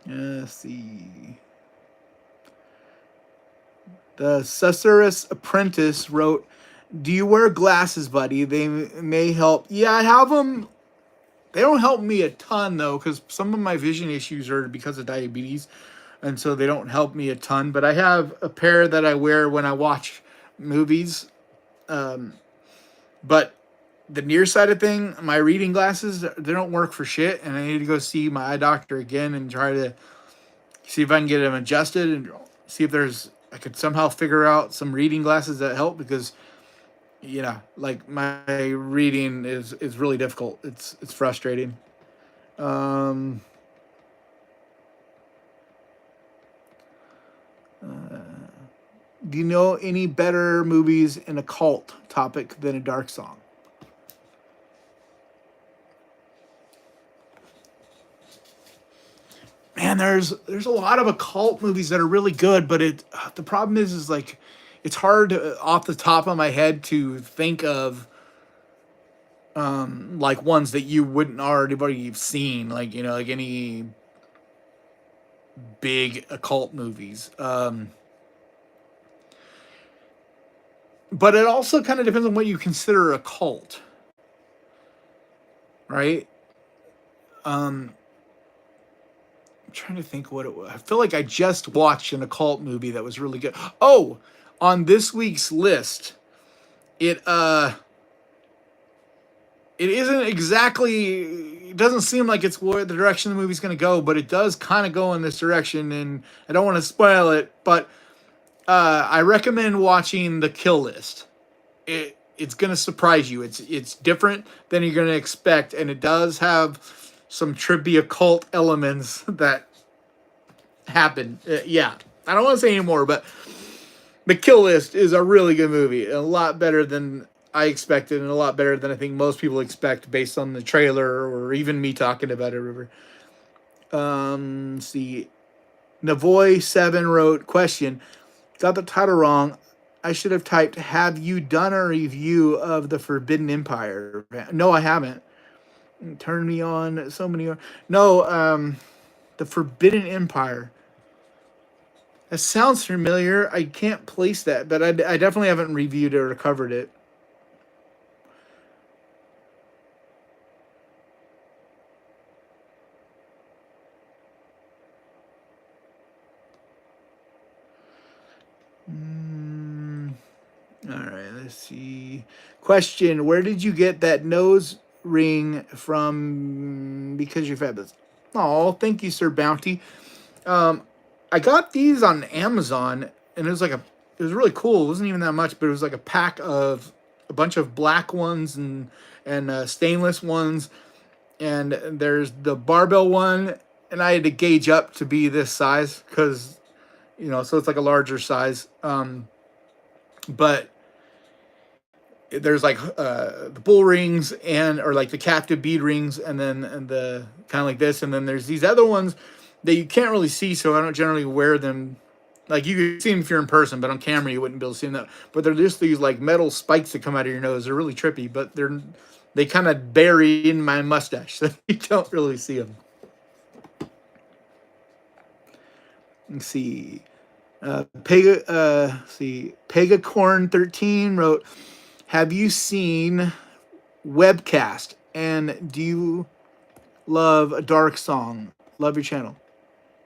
Let's see. The Susurrus Apprentice wrote, "Do you wear glasses, buddy? They may help." Yeah, I have them. They don't help me a ton though, because some of my vision issues are because of diabetes, and so they don't help me a ton. But I have a pair that I wear when I watch movies. But the nearsighted thing, my reading glasses, they don't work for shit, and I need to go see my eye doctor again and try to see if I can get them adjusted and see if I could somehow figure out some reading glasses that help, because like my reading is really difficult. It's frustrating. Do you know any better movies in a cult topic than A Dark Song? Man, there's a lot of occult movies that are really good, but the problem is like it's hard off the top of my head to think of like ones that you wouldn't already have seen, like like any big occult movies. But it also kind of depends on what you consider a cult, right? I'm trying to think what it was. I feel like I just watched an occult movie that was really good. Oh, on this week's list, it isn't exactly. It doesn't seem like it's where the direction the movie's going to go, but it does kind of go in this direction, and I don't want to spoil it, but I recommend watching The Kill List. It's going to surprise you. It's different than you're going to expect, and it does have some trippy occult elements that happen. Yeah, I don't want to say anymore, but The Kill List is a really good movie. A lot better than I expected, and a lot better than I think most people expect based on the trailer or even me talking about it. Let's see. Navoy7 wrote, question, got the title wrong. I should have typed, have you done a review of The Forbidden Empire? No, I haven't. Turn me on so many. No, The Forbidden Empire. That sounds familiar. I can't place that, but I definitely haven't reviewed it or covered it. All right, let's see. Question, where did you get that nose ring from? Because you're fabulous. Oh, thank you, Sir Bounty. I got these on Amazon, and it was really cool. It wasn't even that much, but it was like a pack of a bunch of black ones and stainless ones, and there's the barbell one, and I had to gauge up to be this size because so it's like a larger size. But there's like the bull rings or like the captive bead rings, and the kind of like this, and then there's these other ones that you can't really see, so I don't generally wear them Like you could see them if you're in person, but on camera you wouldn't be able to see them. But they're just these like metal spikes that come out of your nose. They're really trippy, but they kind of bury in my mustache, so you don't really see them. Let's see. Pegacorn13 wrote, "Have you seen Webcast? And do you love a dark song? Love your channel."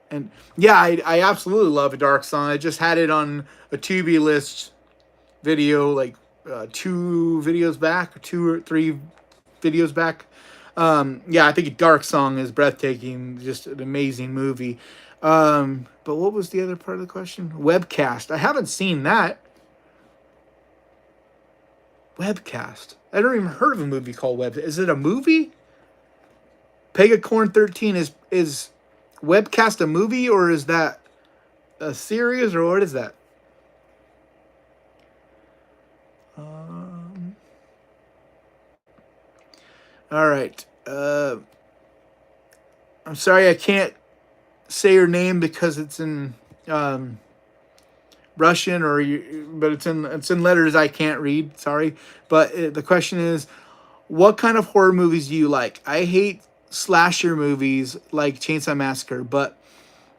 And yeah, I absolutely love a dark song. I just had it on a Tubi list video, like 2 videos back, or 2 or 3 videos back. Yeah, I think a dark song is breathtaking. Just an amazing movie. But what was the other part of the question? Webcast. I haven't seen that. Webcast. I don't even heard of a movie called Web. Is it a movie? Pegacorn13 is Webcast a movie, or is that a series, or what is that? All right. I'm sorry I can't say your name because it's in Russian, but it's in letters I can't read. Sorry, but the question is, what kind of horror movies do you like? I hate slasher movies like Chainsaw Massacre, but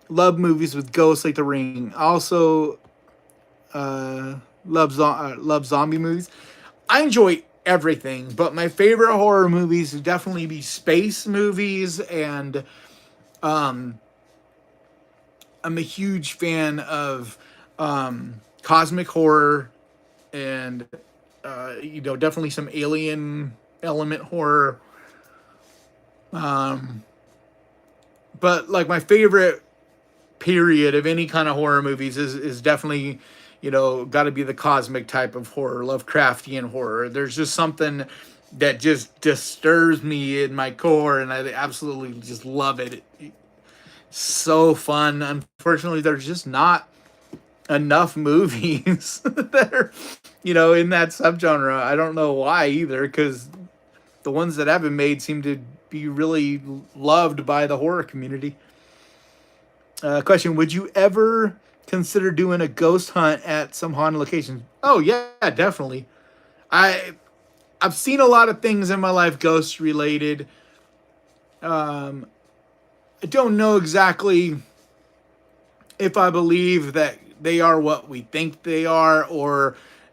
love movies with ghosts like The Ring. Also, love zombie movies. I enjoy everything, but my favorite horror movies would definitely be space movies, and I'm a huge fan of cosmic horror, and definitely some alien element horror. But like my favorite period of any kind of horror movies is definitely, got to be the cosmic type of horror, Lovecraftian horror. There's just something that just disturbs me in my core, and I absolutely just love it. It's so fun. Unfortunately, there's just not enough movies that are, in that subgenre. I don't know why either, because the ones that have been made seem to be really loved by the horror community. Question: would you ever consider doing a ghost hunt at some haunted locations? Oh yeah, definitely. I've seen a lot of things in my life ghost related. I don't know exactly if I believe that they are what we think they are,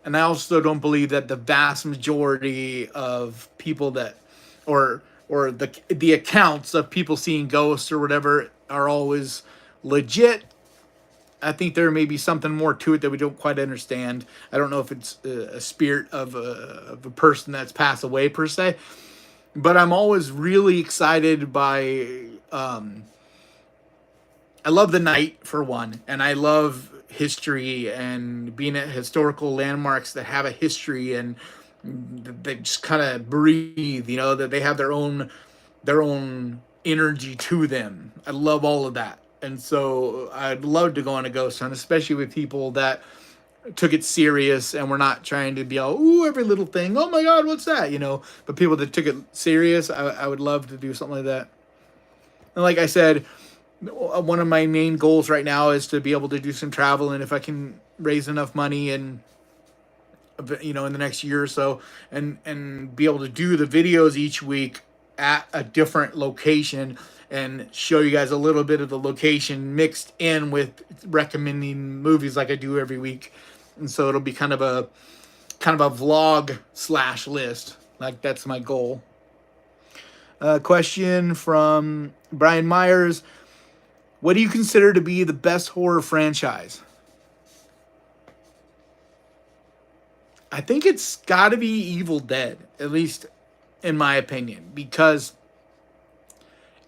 and I also don't believe that the vast majority of people that, or the accounts of people seeing ghosts or whatever are always legit. I think there may be something more to it that we don't quite understand. I don't know if it's a spirit of a person that's passed away per se, but I'm always really excited by. I love the night for one, and I love history and being at historical landmarks that have a history and they just kind of breathe. That they have their own energy to them. I love all of that. And so I'd love to go on a ghost hunt, especially with people that took it serious and were not trying to be all, ooh, every little thing. Oh my God, what's that? But people that took it serious, I would love to do something like that. And like I said, one of my main goals right now is to be able to do some travel. And if I can raise enough money and, in the next year or so, and be able to do the videos each week at a different location and show you guys a little bit of the location mixed in with recommending movies like I do every week. And so it'll be kind of a vlog / list. Like that's my goal. Question from Brian Myers. What do you consider to be the best horror franchise? I think it's got to be Evil Dead, at least in my opinion, because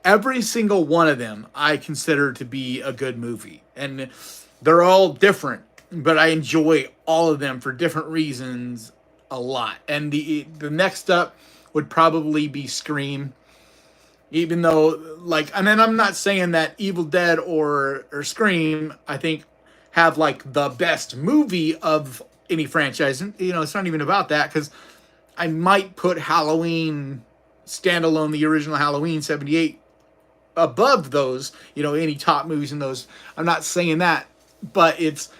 every single one of them I consider to be a good movie. And they're all different, but I enjoy all of them for different reasons a lot. And the next up would probably be Scream. Even though, and then I'm not saying that Evil Dead or Scream, I think, have the best movie of any franchise. And, it's not even about that, because I might put Halloween standalone, the original Halloween 78, above those, any top movies in those. I'm not saying that but it's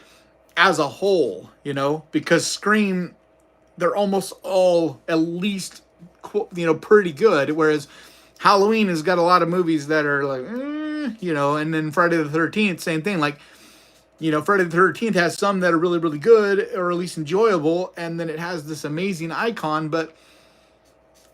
as a whole, you know, because Scream, they're almost all at least, you know, pretty good. Whereas Halloween has got a lot of movies that are like, you know, and then Friday the 13th, same thing. Like, you know, Friday the 13th has some that are really, really good or at least enjoyable. And then it has this amazing icon. But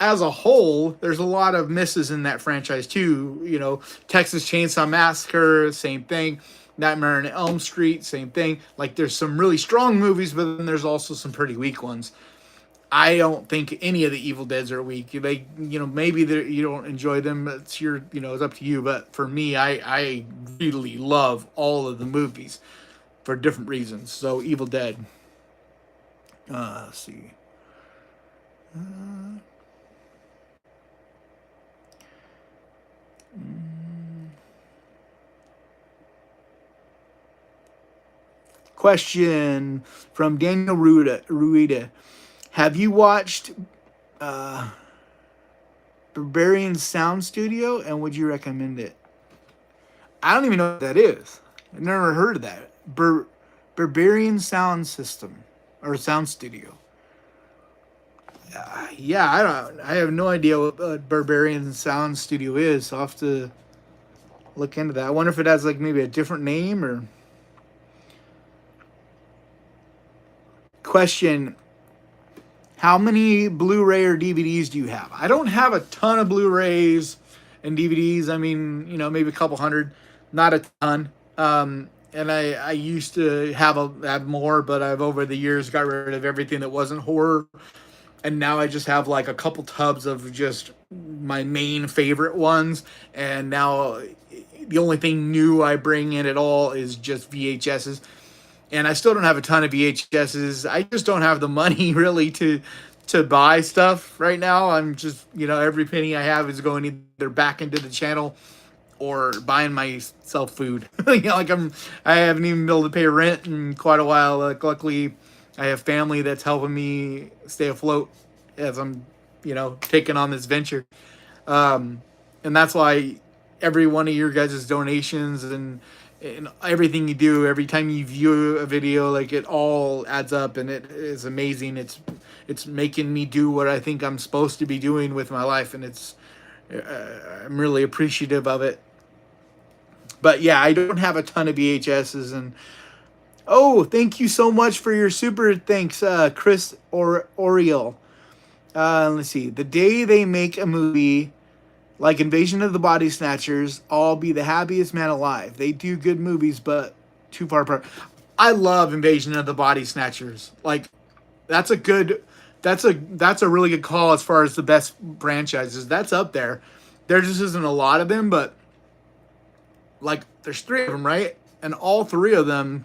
as a whole, there's a lot of misses in that franchise too. You know, Texas Chainsaw Massacre, same thing. Nightmare on Elm Street, same thing. Like there's some really strong movies, but then there's also some pretty weak ones. I don't think any of the Evil Deads are weak. They, you know, maybe you don't enjoy them. It's your, you know, it's up to you. But for me, I really love all of the movies for different reasons. So Evil Dead. Let's see. Question from Daniel Ruida. Have you watched Barbarian Sound Studio, and would you recommend it? I don't even know what that is. I've never heard of that. Barbarian Sound System or Sound Studio. Yeah, I have no idea what Barbarian Sound Studio is. So I'll have to look into that. I wonder if it has like maybe a different name or. Question: how many Blu-ray or DVDs do you have? I don't have a ton of Blu-rays and DVDs. I mean, you know, maybe a couple hundred, not a ton. And I used to have more, but I've over the years got rid of everything that wasn't horror, and now I just have like a couple tubs of just my main favorite ones. And now the only thing new I bring in at all is just VHSs. And I still don't have a ton of VHSs. I just don't have the money really to buy stuff right now. I'm just, you know, every penny I have is going either back into the channel or buying myself food. You know, like I haven't even been able to pay rent in quite a while. Like luckily I have family that's helping me stay afloat as I'm, you know, taking on this venture. And that's why every one of your guys' donations and everything you do, every time you view a video, like it all adds up, and it is amazing. It's making me do what I think I'm supposed to be doing with my life, and I'm really appreciative of it. But yeah, I don't have a ton of VHSs, and oh, thank you so much for your super thanks, Chris or Oriel. Let's see. The day they make a movie like Invasion of the Body Snatchers, I'll be the happiest man alive. They do good movies, but too far apart. I love Invasion of the Body Snatchers. Like, that's a really good call as far as the best franchises. That's up there. There just isn't a lot of them, but like there's 3 of them, right? And all 3 of them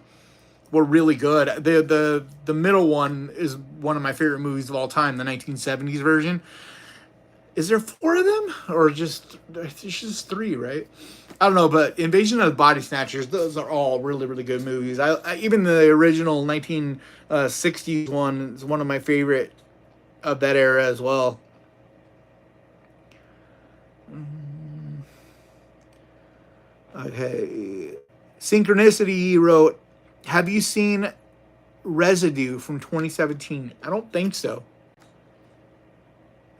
were really good. The middle one is one of my favorite movies of all time, the 1970s version. Is there 4 of them, or there's just 3, right? I don't know, but Invasion of the Body Snatchers, those are all really, really good movies. I even the original 1960s one is one of my favorite of that era as well. Okay, Synchronicity wrote, "Have you seen Residue from 2017?" I don't think so.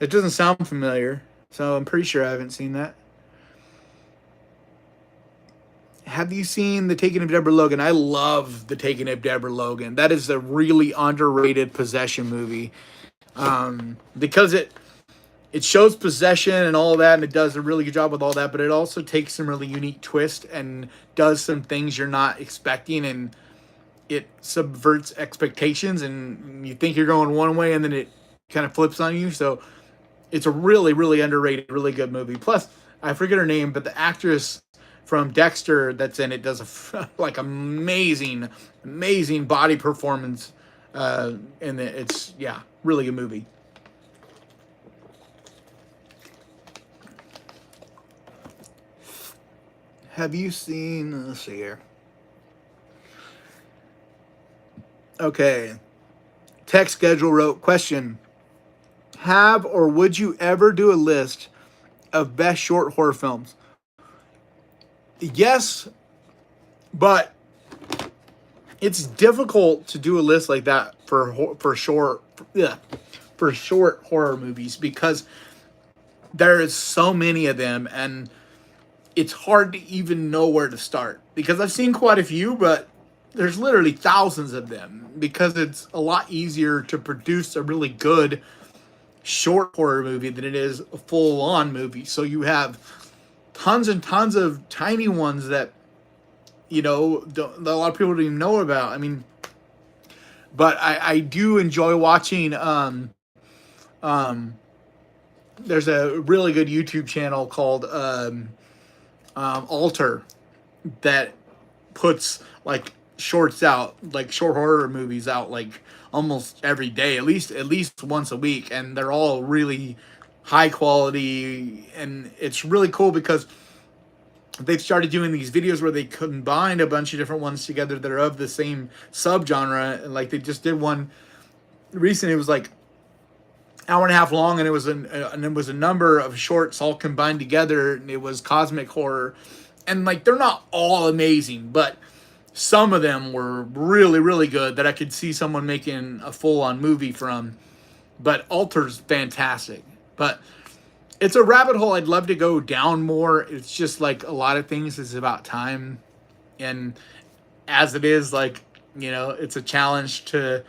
It doesn't sound familiar, so I'm pretty sure I haven't seen that. Have you seen The Taking of Deborah Logan? I love The Taking of Deborah Logan. That is a really underrated possession movie, because it shows possession and all that, and it does a really good job with all that, but it also takes some really unique twist and does some things you're not expecting, and it subverts expectations, and you think you're going one way, and then it kind of flips on you. So it's a really, really underrated, really good movie. Plus, I forget her name, but the actress from Dexter that's in it does like amazing body performance. And it's, yeah, really good movie. Have you seen, let's see here. Okay. Tech Schedule wrote, question: have or would you ever do a list of best short horror films? Yes, but it's difficult to do a list like that for short, yeah, for short horror movies, because there is so many of them, and it's hard to even know where to start, because I've seen quite a few, but there's literally thousands of them, because it's a lot easier to produce a really good short horror movie than it is a full on movie. So you have tons and tons of tiny ones that, you know, that a lot of people don't even know about. I mean, but I do enjoy watching. Um, there's a really good YouTube channel called Alter that puts like shorts out, like short horror movies out, like almost every day, at least once a week, and they're all really high quality, and it's really cool because they've started doing these videos where they combine a bunch of different ones together that are of the same subgenre. And like they just did one recently. It was like hour and a half long, and it was a number of shorts all combined together, and it was cosmic horror. And like they're not all amazing, but some of them were really, really good that I could see someone making a full-on movie from. But Alter's fantastic. But it's a rabbit hole I'd love to go down more. It's just like a lot of things is about time. And as it is, like, you know, it's a challenge to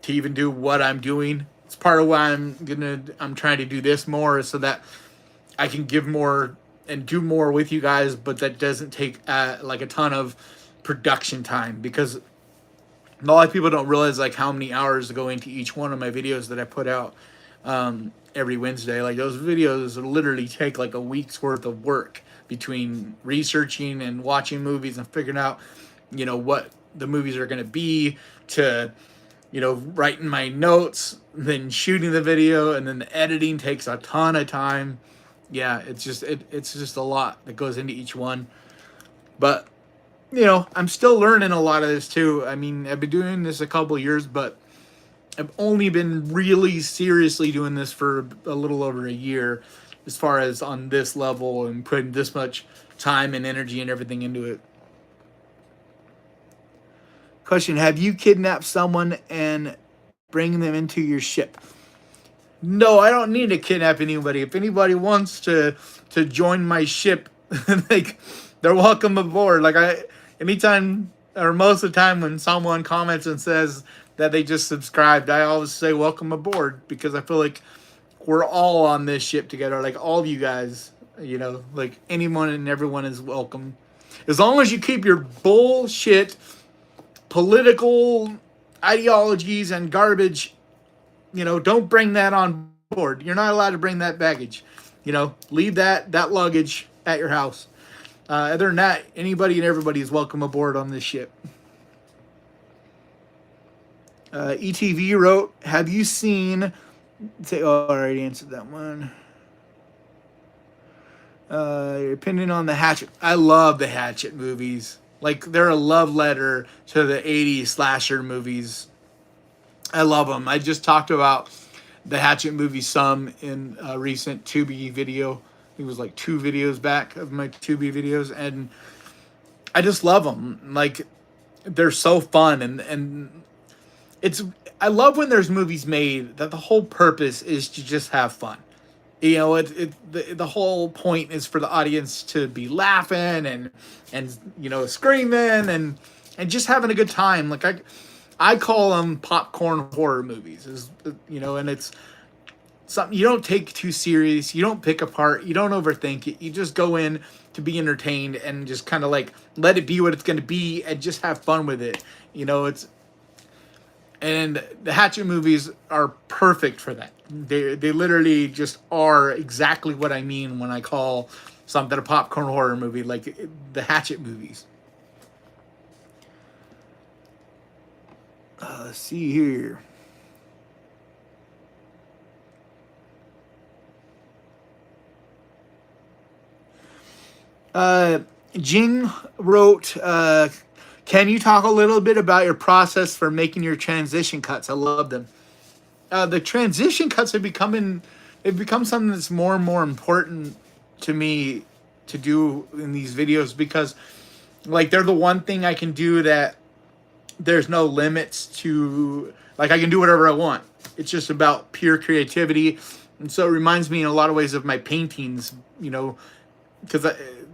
even do what I'm doing. It's part of why I'm trying to do this more, so that I can give more and do more with you guys, but that doesn't take like a ton of production time, because a lot of people don't realize like how many hours go into each one of my videos that I put out every Wednesday. Like those videos literally take like a week's worth of work between researching and watching movies and figuring out, you know, what the movies are going to be, to, you know, writing my notes, then shooting the video, and then the editing takes a ton of time. Yeah, it's just a lot that goes into each one. But you know, I'm still learning a lot of this too. I mean, I've been doing this a couple of years, but I've only been really seriously doing this for a little over a year, as far as on this level and putting this much time and energy and everything into it. Question: have you kidnapped someone and bring them into your ship? No, I don't need to kidnap anybody. If anybody wants to join my ship, like, they're welcome aboard. Like, anytime or most of the time when someone comments and says that they just subscribed, I always say welcome aboard, because I feel like we're all on this ship together. Like all of you guys, you know, like anyone and everyone is welcome, as long as you keep your bullshit political ideologies and garbage. You know, don't bring that on board. You're not allowed to bring that baggage. You know, leave that luggage at your house. Other than that, anybody and everybody is welcome aboard on this ship. ETV wrote, have you seen... Oh, I already answered that one. Your opinion on the Hatchet. I love the Hatchet movies. Like, they're a love letter to the 80s slasher movies. I love them. I just talked about the Hatchet movie some in a recent Tubi video. I think it was like 2 videos back of my Tubi videos, and I just love them. Like, they're so fun, and it's... I love when there's movies made that the whole purpose is to just have fun. You know, the whole point is for the audience to be laughing and you know, screaming and just having a good time. Like, I call them popcorn horror movies, is, you know, and it's something you don't take too serious. You don't pick apart. You don't overthink it. You just go in to be entertained and just kind of like let it be what it's going to be and just have fun with it. You know, and the Hatchet movies are perfect for that. They literally just are exactly what I mean when I call something a popcorn horror movie, like the Hatchet movies. Let's see here. Jing wrote, can you talk a little bit about your process for making your transition cuts? I love them. The transition cuts they've become something that's more and more important to me to do in these videos, because like they're the one thing I can do that there's no limits to, like, I can do whatever I want. It's just about pure creativity. And so it reminds me in a lot of ways of my paintings, you know, because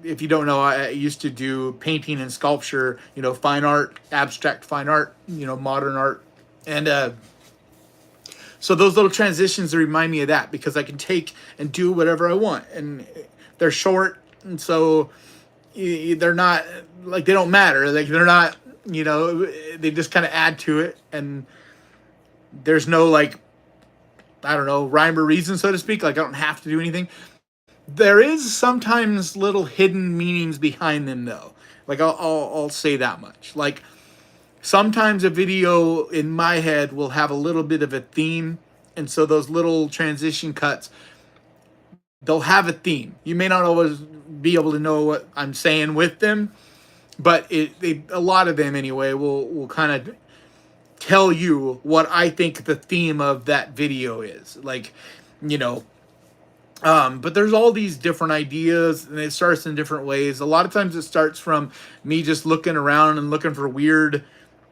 if you don't know, I used to do painting and sculpture, you know, fine art, abstract fine art, you know, modern art. And so those little transitions remind me of that, because I can take and do whatever I want. And they're short. And so they're not, like, they don't matter. Like, they're not, you know, they just kind of add to it. And there's no, like, I don't know, rhyme or reason, so to speak. Like, I don't have to do anything. There is sometimes little hidden meanings behind them, though. Like, I'll say that much. Like, sometimes a video in my head will have a little bit of a theme, and so those little transition cuts, they'll have a theme. You may not always be able to know what I'm saying with them, but a lot of them anyway will kind of tell you what I think the theme of that video is. Like, you know, but there's all these different ideas, and it starts in different ways. A lot of times it starts from me just looking around and looking for weird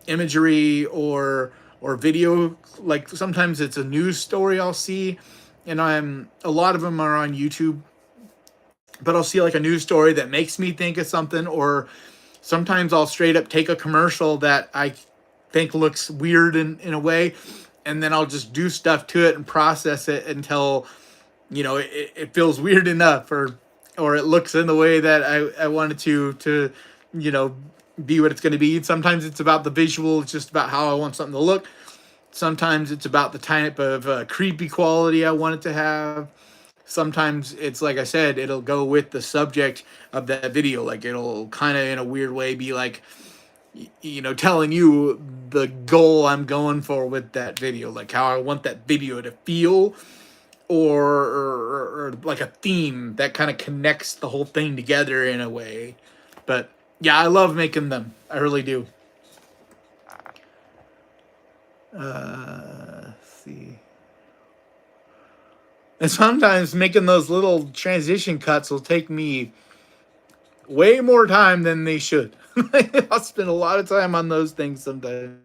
imagery or video. Like, sometimes it's a news story I'll see, and a lot of them are on YouTube, but I'll see like a news story that makes me think of something, or sometimes I'll straight up take a commercial that I think looks weird in a way, and then I'll just do stuff to it and process it until, you know, it feels weird enough, or it looks in the way that I want it to, you know, be what it's going to be. Sometimes it's about the visual. It's just about how I want something to look. Sometimes it's about the type of creepy quality I want it to have. Sometimes it's, like I said, it'll go with the subject of that video. Like, it'll kind of in a weird way be like, you know, telling you the goal I'm going for with that video, like how I want that video to feel, or like a theme that kind of connects the whole thing together in a way. But yeah, I love making them. I really do. Let's see. And sometimes making those little transition cuts will take me way more time than they should. I'll spend a lot of time on those things sometimes.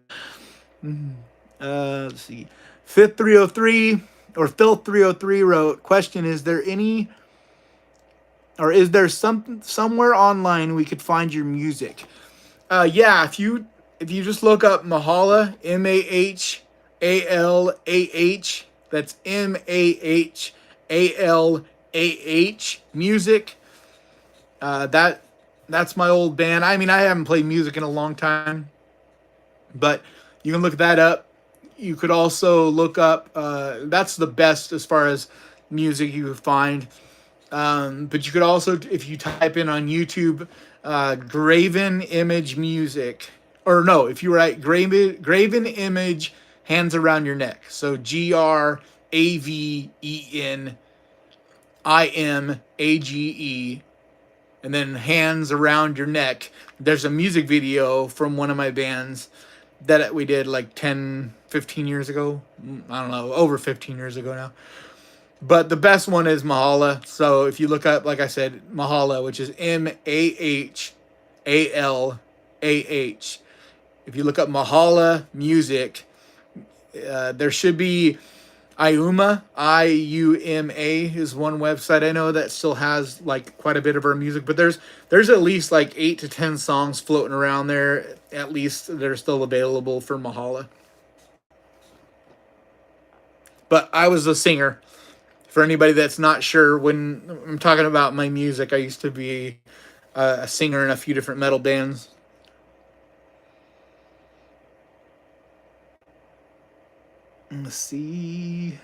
Let's see. Fifth 303 or Phil 303 wrote, question, is there any, or is there somewhere online we could find your music? Yeah, if you just look up Mahalah, Mahallah, that's Mahallah music. That's my old band. I mean, I haven't played music in a long time, but you can look that up. You could also look up, that's the best as far as music you could find. But you could also, if you type in on YouTube, Graven Image Music, or no, if you write Graven Image Hands Around Your Neck. So GRAVENIMAGE, and then Hands Around Your Neck. There's a music video from one of my bands that we did like 10, 15 years ago. I don't know, over 15 years ago now. But the best one is Mahalah. So if you look up, like I said, Mahalah, which is Mahallah. If you look up Mahalah music, there should be Iuma, IUMA is one website I know that still has like quite a bit of our music, but there's at least like 8 to 10 songs floating around there, at least, that are still available for Mahalah. But I was a singer. For anybody that's not sure, when I'm talking about my music, I used to be a singer in a few different metal bands. Let's see.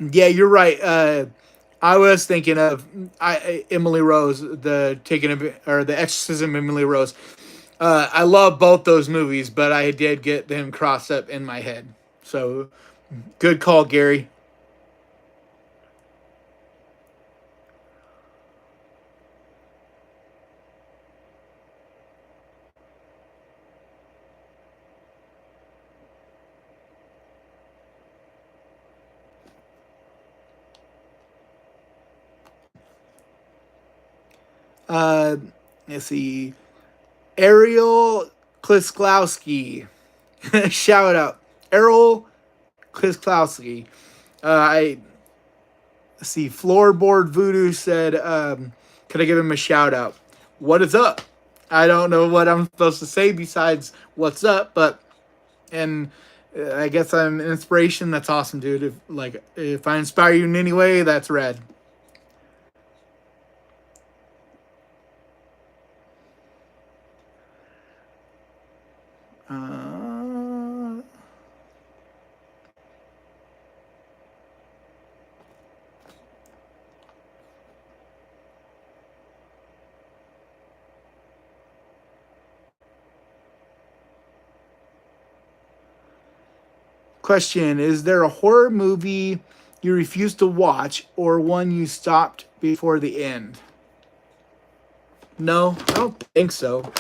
Yeah, you're right. I was thinking of Emily Rose, the Taking of, or the Exorcism of Emily Rose. I love both those movies, but I did get them crossed up in my head. So good call, Gary. Uh, let's see. Ariel Klisklowski. Shout out. Errol Klisklowski. I see. Floorboard Voodoo said, could I give him a shout out? What is up? I don't know what I'm supposed to say besides what's up, but and I guess I'm an inspiration. That's awesome, dude. If I inspire you in any way, that's red. Uh, Question: is there a horror movie you refuse to watch, or one you stopped before the end? No, I don't think so.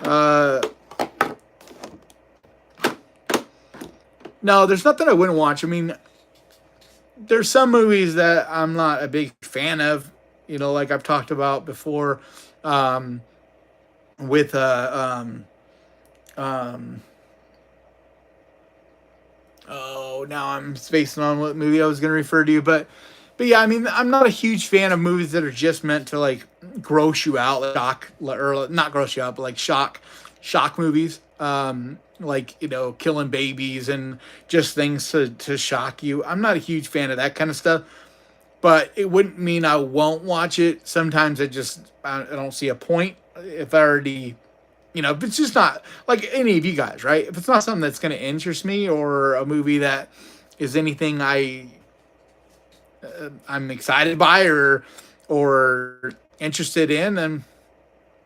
Uh, no, there's nothing I wouldn't watch. I mean, there's some movies that I'm not a big fan of. You know, like I've talked about before, um, with um, oh, now I'm spacing on what movie I was going to refer to, but yeah, I mean, I'm not a huge fan of movies that are just meant to like gross you out, like shock, or not gross you out, but like shock movies. Like, you know, killing babies and just things to shock you. I'm not a huge fan of that kind of stuff, but it wouldn't mean I won't watch it. Sometimes I don't see a point if I already, you know, if it's just not like any of you guys, right? If it's not something that's going to interest me, or a movie that is anything I'm excited by, or interested in, then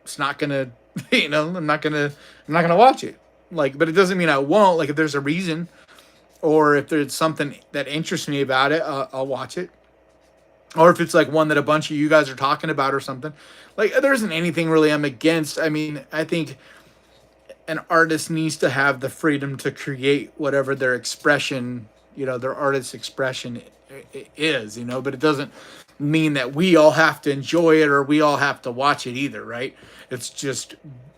it's not gonna, you know, I'm not gonna watch it. Like, but it doesn't mean I won't. Like, if there's a reason, or if there's something that interests me about it, I'll watch it. Or if it's like one that a bunch of you guys are talking about or something. Like, there isn't anything really I'm against. I mean, I think an artist needs to have the freedom to create whatever their expression, you know, their artist's expression is, you know, but it doesn't mean that we all have to enjoy it or we all have to watch it either, right? It's just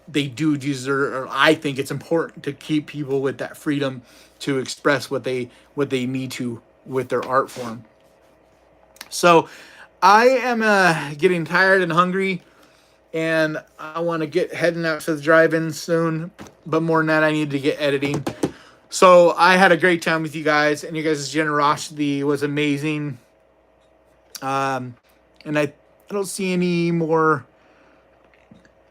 they do deserve, or I think it's important to keep people with that freedom to express what they need to with their art form. So I am getting tired and hungry, and I want to get heading out to the drive-in soon. But more than that, I need to get editing. So I had a great time with you guys, and you guys' generosity was amazing. And I don't see any more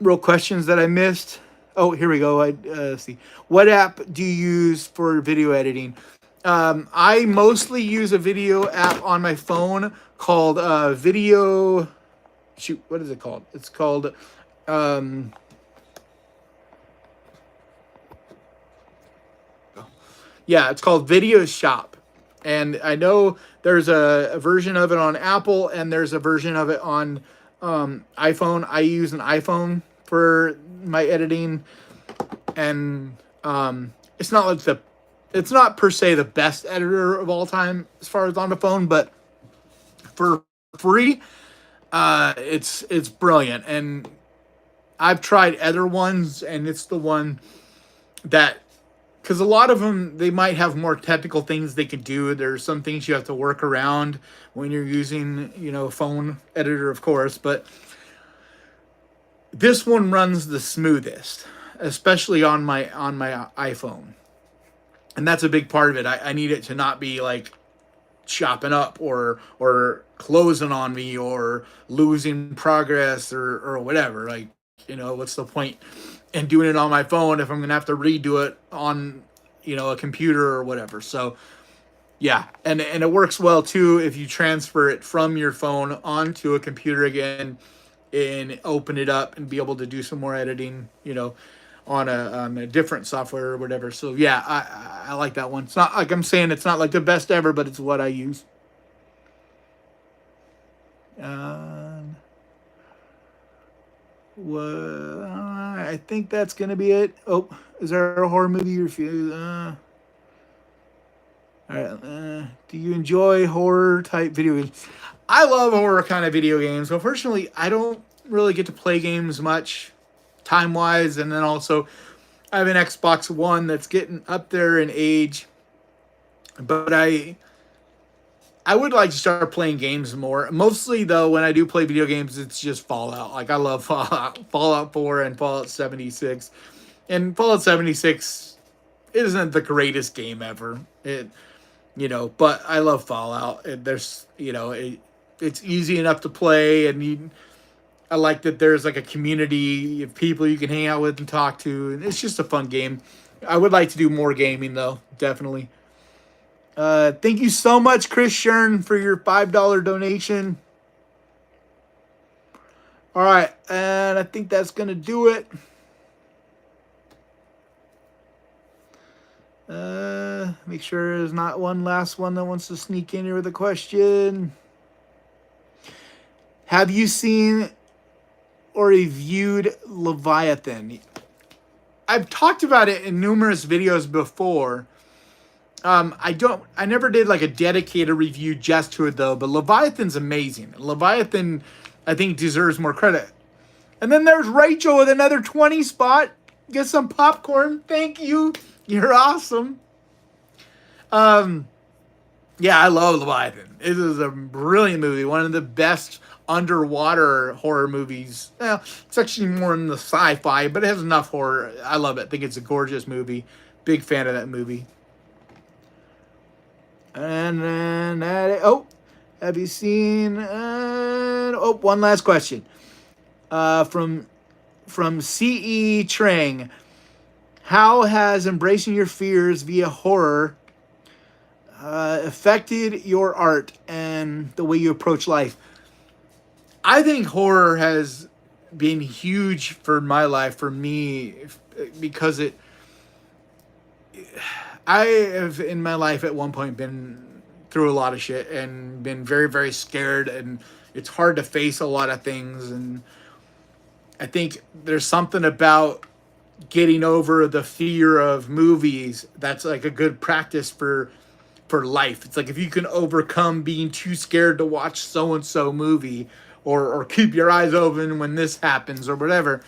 real questions that I missed. Oh, here we go. See. What app do you use for video editing? I mostly use a video app on my phone called Video. Shoot, what is it called? It's called. Yeah, it's called Video Shop. And I know there's a version of it on Apple, and there's a version of it on iPhone. I use an iPhone for my editing, and it's not like it's not per se the best editor of all time as far as on the phone, but for free, it's brilliant. And I've tried other ones, and it's the one that, because a lot of them, they might have more technical things they can do. There's some things you have to work around when you're using, you know, a phone editor, of course, but this one runs the smoothest, especially on my iPhone. And that's a big part of it. I need it to not be like chopping up or closing on me or losing progress or whatever. Like, you know, what's the point in doing it on my phone if I'm gonna have to redo it on, you know, a computer or whatever. So yeah, and it works well too if you transfer it from your phone onto a computer again and open it up and be able to do some more editing, you know, on a different software or whatever. So yeah, I like that one. It's not like I'm saying it's not like the best ever, but it's what I use. Well, I think that's gonna be it. Oh, is there a horror movie you refuse? All right. Do you enjoy horror type video games? I love horror kind of video games. Unfortunately, I don't really get to play games much time wise, and then also I have an Xbox One that's getting up there in age, but I would like to start playing games more. Mostly though, when I do play video games, it's just Fallout. Like I love Fallout 4 and Fallout 76. And Fallout 76 isn't the greatest game ever. But I love Fallout. And there's, it's easy enough to play, and I like that there's like a community of people you can hang out with and talk to, and it's just a fun game. I would like to do more gaming though, definitely. Thank you so much, Chris Shern, for your $5 donation. All right, and I think that's gonna do it. Make sure there's not one last one that wants to sneak in here with a question. Have you seen or reviewed Leviathan? I've talked about it in numerous videos before. I never did like a dedicated review just to it though, but Leviathan's amazing. Leviathan, I think, deserves more credit. And then there's Rachel with another 20 spot. Get some popcorn. Thank you. You're awesome. Yeah, I love Leviathan. It is a brilliant movie. One of the best underwater horror movies. Well, it's actually more in the sci-fi, but it has enough horror. I love it. I think it's a gorgeous movie. Big fan of that movie. And then, have you seen, one last question. From C.E. Trang. How has embracing your fears via horror affected your art and the way you approach life? I think horror has been huge for my life, for me, because I have in my life at one point been through a lot of shit and been very, very scared, and it's hard to face a lot of things. And I think there's something about getting over the fear of movies that's like a good practice for life. It's like if you can overcome being too scared to watch so-and-so movie, or keep your eyes open when this happens or whatever,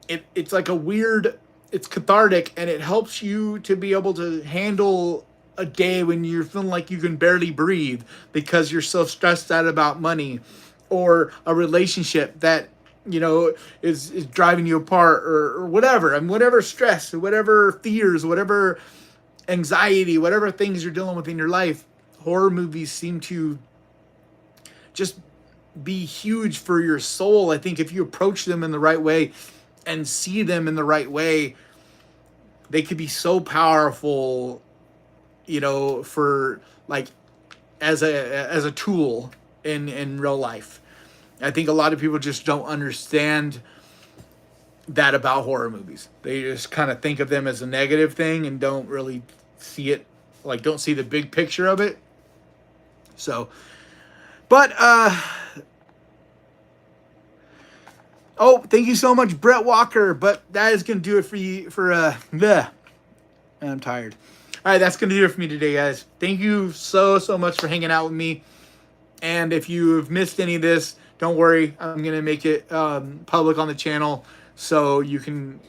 it's like it's cathartic, and it helps you to be able to handle a day when you're feeling like you can barely breathe because you're so stressed out about money, or a relationship that is driving you apart, or whatever. And whatever stress, or whatever fears, whatever anxiety, whatever things you're dealing with in your life, horror movies seem to just be huge for your soul. I think if you approach them in the right way and see them in the right way, they could be so powerful, for like as a tool in real life. I think a lot of people just don't understand that about horror movies. They just kind of think of them as a negative thing and don't really see it, like don't see the big picture of it. So, but thank you so much, Brett Walker. But that is gonna do it for you I'm tired. All right, that's gonna do it for me today, guys. Thank you so much for hanging out with me. And if you've missed any of this, don't worry. I'm gonna make it public on the channel, so you can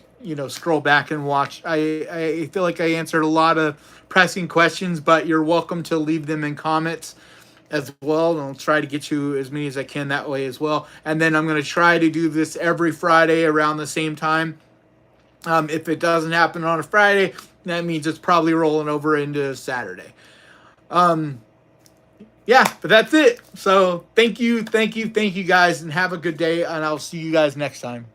scroll back and watch. I feel like I answered a lot of pressing questions, but you're welcome to leave them in comments as well, and I'll try to get you as many as I can that way as well. And then I'm going to try to do this every Friday around the same time. If it doesn't happen on a Friday, that means it's probably rolling over into Saturday. Yeah, but that's it. So thank you guys, and have a good day, and I'll see you guys next time.